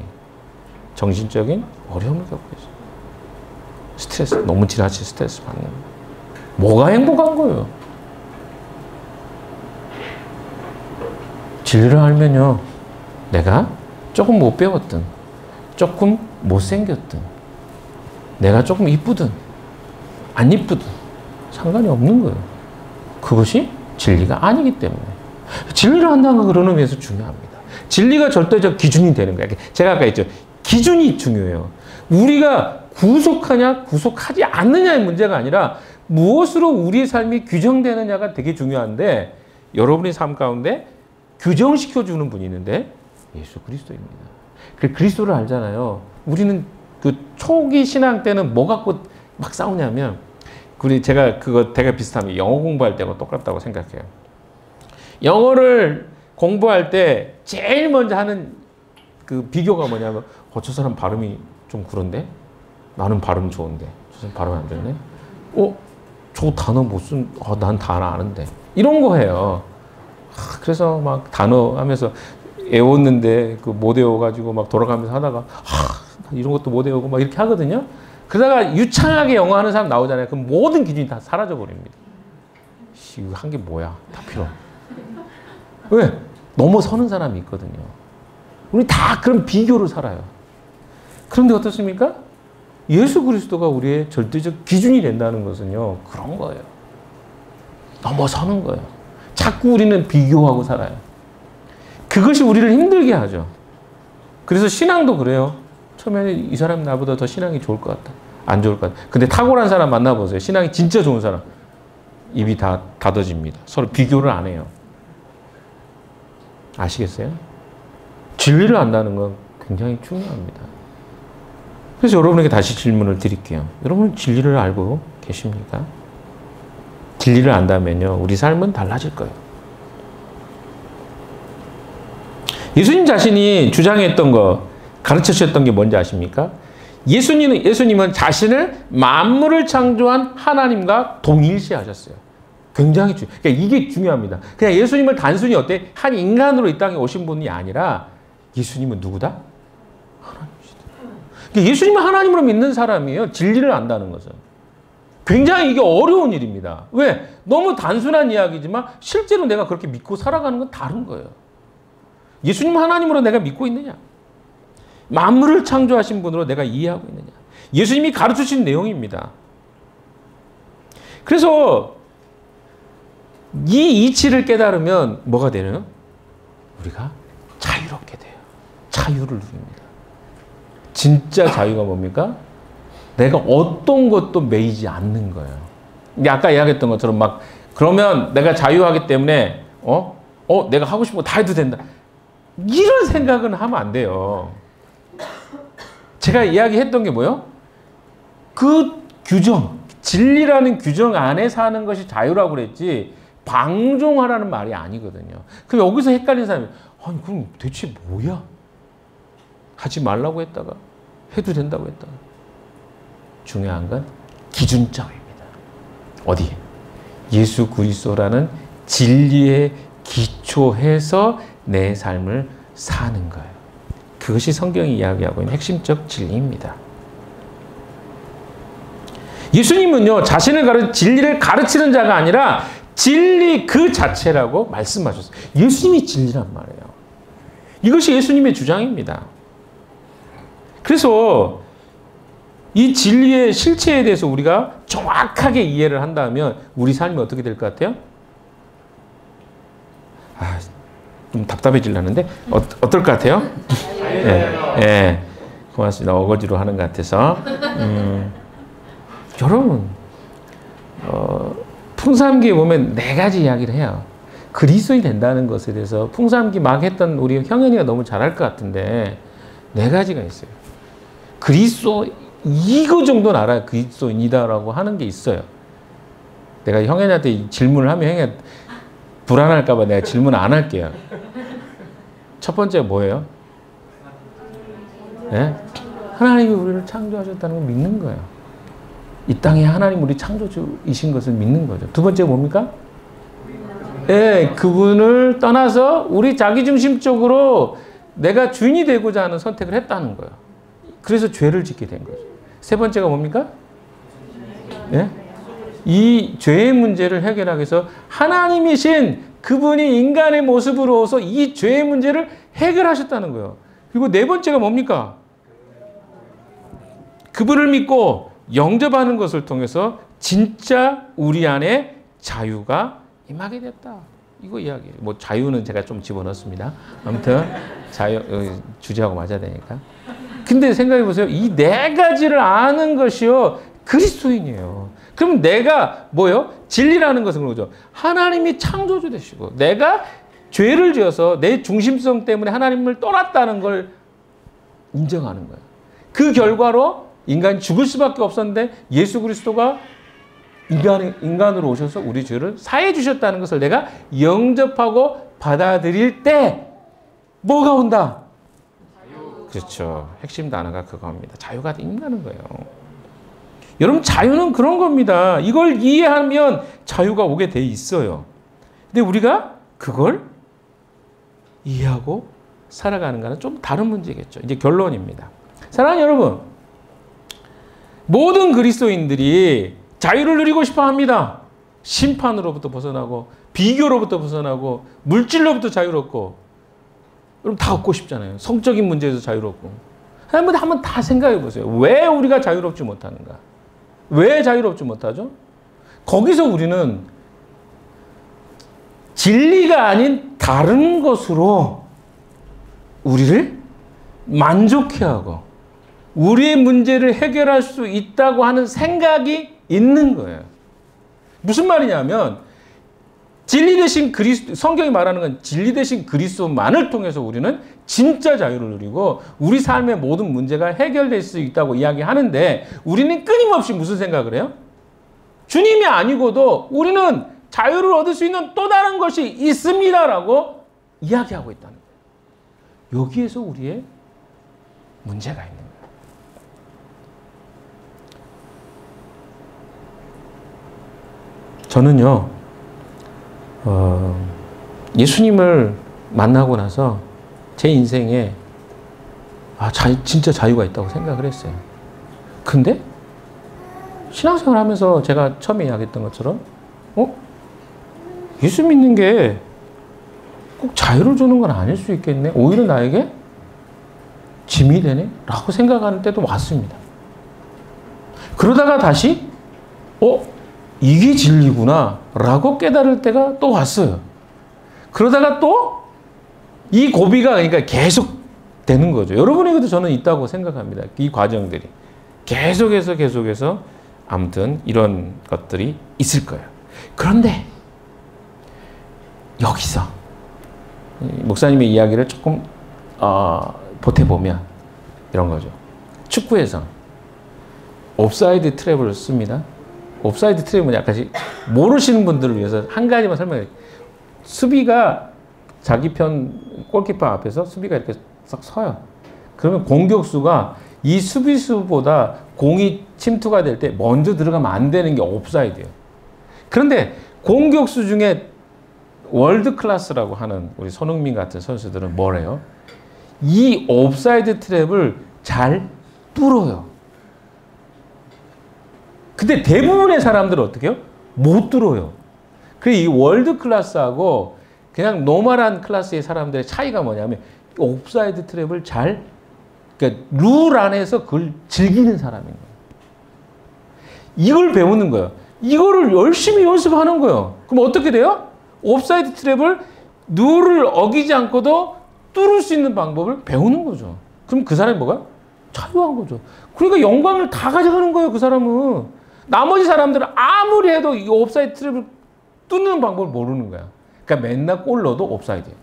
정신적인 어려움을 겪고 있어요. 스트레스, 너무 지나치 스트레스 받는 거예요. 뭐가 행복한 거예요? 진리를 알면요. 내가 조금 못 배웠든 조금 못생겼든 내가 조금 이쁘든 안 이쁘든 상관이 없는 거예요. 그것이 진리가 아니기 때문에. 진리를 한다는 건 그런 의미에서 중요합니다. 진리가 절대적 기준이 되는 거예요. 제가 아까 했죠. 기준이 중요해요. 우리가 구속하냐 구속하지 않느냐의 문제가 아니라 무엇으로 우리의 삶이 규정되느냐가 되게 중요한데 여러분의 삶 가운데 규정시켜주는 분이 있는데 예수 그리스도입니다. 그리스도를 알잖아요. 우리는 그 초기 신앙 때는 뭐 갖고 막 싸우냐면 제가 그거 되게 비슷하면 영어 공부할 때하고 똑같다고 생각해요. 영어를 공부할 때 제일 먼저 하는 그 비교가 뭐냐면 저 사람 발음이 좀 그런데 나는 발음 좋은데 저 사람 발음 안 좋네. 저 단어 무슨 난 단어 아는데 이런 거 해요. 그래서 막 단어 하면서 애웠는데 그 못 외워가지고 막 돌아가면서 하다가 이런 것도 못 외우고 막 이렇게 하거든요. 그러다가 유창하게 영어 하는 사람 나오잖아요. 그럼 모든 기준이 다 사라져 버립니다. 이거 한 게 뭐야? 다 필요. 왜? 넘어서는 사람이 있거든요. 우리 다 그런 비교로 살아요. 그런데 어떻습니까? 예수 그리스도가 우리의 절대적 기준이 된다는 것은요. 그런 거예요. 넘어서는 거예요. 자꾸 우리는 비교하고 살아요. 그것이 우리를 힘들게 하죠. 그래서 신앙도 그래요. 처음에 이 사람 나보다 더 신앙이 좋을 것 같다. 안 좋을 것 같다. 근데 탁월한 사람 만나보세요. 신앙이 진짜 좋은 사람. 입이 다 닫아집니다. 서로 비교를 안 해요. 아시겠어요? 진리를 안다는 건 굉장히 중요합니다. 그래서 여러분에게 다시 질문을 드릴게요. 여러분 진리를 알고 계십니까? 진리를 안다면요. 우리 삶은 달라질 거예요. 예수님 자신이 주장했던 거, 가르치셨던 게 뭔지 아십니까? 예수님은 자신을 만물을 창조한 하나님과 동일시하셨어요. 굉장히 그러니까 이게 중요합니다. 그냥 예수님을 단순히 어때? 한 인간으로 이 땅에 오신 분이 아니라 예수님은 누구다? 하나님이시다. 그러니까 예수님을 하나님으로 믿는 사람이에요. 진리를 안다는 것은. 굉장히 이게 어려운 일입니다. 왜? 너무 단순한 이야기지만 실제로 내가 그렇게 믿고 살아가는 건 다른 거예요. 예수님 하나님으로 내가 믿고 있느냐? 만물을 창조하신 분으로 내가 이해하고 있느냐. 예수님이 가르치신 내용입니다. 그래서 이 이치를 깨달으면 뭐가 되나요? 우리가 자유롭게 돼요. 자유를 누립니다. 진짜 자유가 뭡니까? 내가 어떤 것도 매이지 않는 거예요. 아까 이야기했던 것처럼 막 그러면 내가 자유하기 때문에 내가 하고 싶은 거 다 해도 된다. 이런 생각은 하면 안 돼요. 제가 이야기했던 게 뭐예요? 그 규정, 진리라는 규정 안에 사는 것이 자유라고 그랬지 방종하라는 말이 아니거든요. 그럼 여기서 헷갈리는 사람이 아니 그럼 대체 뭐야? 하지 말라고 했다가 해도 된다고 했다가 중요한 건 기준점입니다. 어디? 예수 그리스도라는 진리에 기초해서 내 삶을 사는 거예요. 그것이 성경이 이야기하고 있는 핵심적 진리입니다. 예수님은요, 자신을 진리를 가르치는 자가 아니라 진리 그 자체라고 말씀하셨어요. 예수님이 진리란 말이에요. 이것이 예수님의 주장입니다. 그래서 이 진리의 실체에 대해서 우리가 정확하게 이해를 한다면 우리 삶이 어떻게 될 것 같아요? 좀 답답해지려는데 어떨 것 같아요? 예, 고맙습니다. 어거지로 하는 것 같아서. 여러분, 풍삼기에 보면 4가지 이야기를 해요. 그리스도인이 된다는 것에 대해서 풍삼기 막 했던 우리 형현이가 너무 잘할 것 같은데 4가지가 있어요. 그리스도 이거 정도는 알아요. 그리스도인이다라고 하는 게 있어요. 내가 형현이한테 질문을 하면 형이 불안할까 봐 내가 질문 안 할게요. 첫 번째가 뭐예요? 네? 하나님이 우리를 창조하셨다는 걸 믿는 거예요. 이 땅에 하나님 우리 창조주이신 것을 믿는 거죠. 두 번째가 뭡니까? 네, 그분을 떠나서 우리 자기중심적으로 내가 주인이 되고자 하는 선택을 했다는 거예요. 그래서 죄를 짓게 된 거죠. 세 번째가 뭡니까? 네? 이 죄의 문제를 해결하기 위해서 하나님이신 그분이 인간의 모습으로 오서 이 죄의 문제를 해결하셨다는 거예요. 그리고 네 번째가 뭡니까? 그분을 믿고 영접하는 것을 통해서 진짜 우리 안에 자유가 임하게 됐다. 이거 이야기예요. 뭐 자유는 제가 좀 집어넣습니다. 아무튼 자유 주제하고 맞아야 되니까. 근데 생각해 보세요. 이 4가지를 아는 것이요 그리스도인이에요. 그럼 내가 뭐요? 진리라는 것은 그거죠. 하나님이 창조주 되시고 내가 죄를 지어서 내 중심성 때문에 하나님을 떠났다는 걸 인정하는 거예요. 그 결과로 인간이 죽을 수밖에 없었는데 예수 그리스도가 인간으로 오셔서 우리 죄를 사해 주셨다는 것을 내가 영접하고 받아들일 때 뭐가 온다? 자유. 그렇죠. 핵심 단어가 그겁니다. 자유가 인가는 거예요. 여러분 자유는 그런 겁니다. 이걸 이해하면 자유가 오게 돼 있어요. 근데 우리가 그걸 이해하고 살아가는가는 좀 다른 문제겠죠. 이제 결론입니다. 사랑하는 여러분, 모든 그리스도인들이 자유를 누리고 싶어 합니다. 심판으로부터 벗어나고 비교로부터 벗어나고 물질로부터 자유롭고 여러분 다 얻고 싶잖아요. 성적인 문제에서 자유롭고. 한번 다 생각해 보세요. 왜 우리가 자유롭지 못하는가? 왜 자유롭지 못하죠? 거기서 우리는 진리가 아닌 다른 것으로 우리를 만족해하고 우리의 문제를 해결할 수 있다고 하는 생각이 있는 거예요. 무슨 말이냐면 진리 대신 그리스도, 성경이 말하는 건 진리 대신 그리스도만을 통해서 우리는 진짜 자유를 누리고 우리 삶의 모든 문제가 해결될 수 있다고 이야기하는데 우리는 끊임없이 무슨 생각을 해요? 주님이 아니고도 우리는 자유를 얻을 수 있는 또 다른 것이 있습니다라고 이야기하고 있다는 거예요. 여기에서 우리의 문제가 있는 거예요. 저는요, 예수님을 만나고 나서 제 인생에 진짜 자유가 있다고 생각을 했어요. 근데 신앙생활 하면서 제가 처음에 이야기했던 것처럼 예수 믿는 게 꼭 자유를 주는 건 아닐 수 있겠네. 오히려 나에게 짐이 되네? 라고 생각하는 때도 왔습니다. 그러다가 다시 이게 진리구나 라고 깨달을 때가 또 왔어요. 그러다가 또 이 고비가 그러니까 계속 되는 거죠. 여러분에게도 저는 있다고 생각합니다. 이 과정들이. 계속해서 아무튼 이런 것들이 있을 거예요. 그런데 여기서 목사님의 이야기를 조금 보태보면 이런 거죠. 축구에서 옵사이드 트랩을 씁니다. 옵사이드 트랩은 약간 모르시는 분들을 위해서 한 가지만 설명해요. 수비가 자기 편 골키퍼 앞에서 수비가 이렇게 싹 서요. 그러면 공격수가 이 수비수보다 공이 침투가 될 때 먼저 들어가면 안 되는 게 옵사이드예요. 그런데 공격수 중에 월드 클래스라고 하는 우리 손흥민 같은 선수들은 뭐래요? 이 옵사이드 트랩을 잘 뚫어요. 근데 대부분의 사람들은 어떻게 해요? 못 뚫어요. 그래서 이 월드 클래스하고 그냥 노멀한 클래스의 사람들의 차이가 뭐냐면 옵사이드 트랩을 그러니까 룰 안에서 그걸 즐기는 사람인 거예요. 이걸 배우는 거예요. 이거를 열심히 연습하는 거예요. 그럼 어떻게 돼요? 옵사이드 트랩을 룰을 어기지 않고도 뚫을 수 있는 방법을 배우는 거죠. 그럼 그 사람이 뭐가? 자유한 거죠. 그러니까 영광을 다 가져가는 거예요, 그 사람은. 나머지 사람들은 아무리 해도 이 옵사이드 트랩을 뚫는 방법을 모르는 거야. 그러니까 맨날 골 넣어도 옵사이드예요.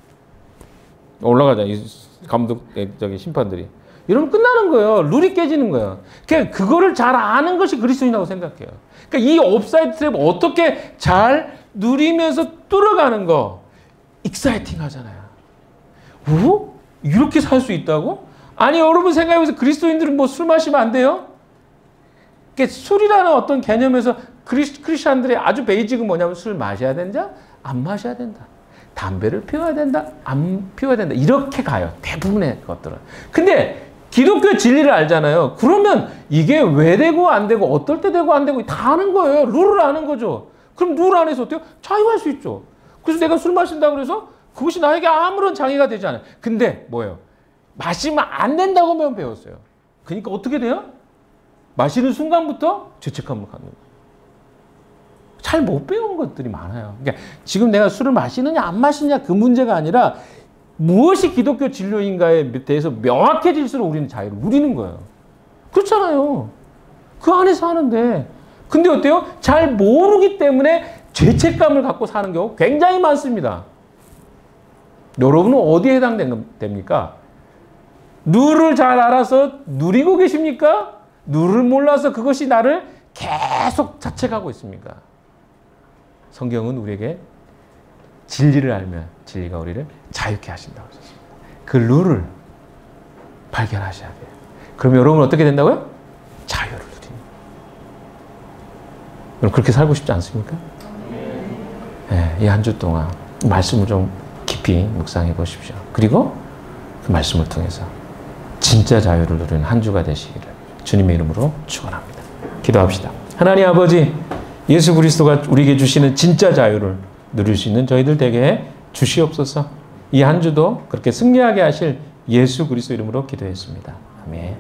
올라가잖아요. 이 감독, 저기 심판들이. 이러면 끝나는 거예요. 룰이 깨지는 거예요. 그러니까 그거를 잘 아는 것이 그리스도인이라고 생각해요. 그러니까 이 옵사이드 트랩 어떻게 잘 누리면서 뚫어가는 거 익사이팅 하잖아요. 이렇게 살 수 있다고? 아니 여러분 생각해보세요. 그리스도인들은 뭐 술 마시면 안 돼요? 그러니까 술이라는 어떤 개념에서 크리스찬들의 아주 베이직은 뭐냐면 술 마셔야 된다? 안 마셔야 된다. 담배를 피워야 된다? 안 피워야 된다. 이렇게 가요. 대부분의 것들은. 근데 기독교 진리를 알잖아요. 그러면 이게 왜 되고 안 되고 어떨 때 되고 안 되고 다 아는 거예요. 룰을 아는 거죠. 그럼 룰 안에서 어때요? 자유할 수 있죠. 그래서 내가 술 마신다고 그래서 그것이 나에게 아무런 장애가 되지 않아요. 근데 뭐예요? 마시면 안 된다고만 배웠어요. 그러니까 어떻게 돼요? 마시는 순간부터 죄책감을 갖는 거예요. 잘 못 배운 것들이 많아요. 그러니까 지금 내가 술을 마시느냐 안 마시느냐 그 문제가 아니라 무엇이 기독교 진료인가에 대해서 명확해질수록 우리는 자유를 누리는 거예요. 그렇잖아요. 그 안에서 하는데. 근데 어때요? 잘 모르기 때문에 죄책감을 갖고 사는 경우 굉장히 많습니다. 여러분은 어디에 해당됩니까? 룰을 잘 알아서 누리고 계십니까? 룰을 몰라서 그것이 나를 계속 자책하고 있습니까? 성경은 우리에게 진리를 알면 진리가 우리를 자유케 하신다고 하셨습니다. 그 룰을 발견하셔야 돼요. 그럼 여러분은 어떻게 된다고요? 자유를 누립니다. 여러분 그렇게 살고 싶지 않습니까? 네, 이 한 주 동안 말씀을 좀 깊이 묵상해 보십시오. 그리고 그 말씀을 통해서 진짜 자유를 누리는 한 주가 되시기를 주님의 이름으로 축원합니다. 기도합시다. 하나님 아버지, 예수 그리스도가 우리에게 주시는 진짜 자유를 누릴 수 있는 저희들 되게 주시옵소서. 이 한 주도 그렇게 승리하게 하실 예수 그리스도 이름으로 기도했습니다. 아멘.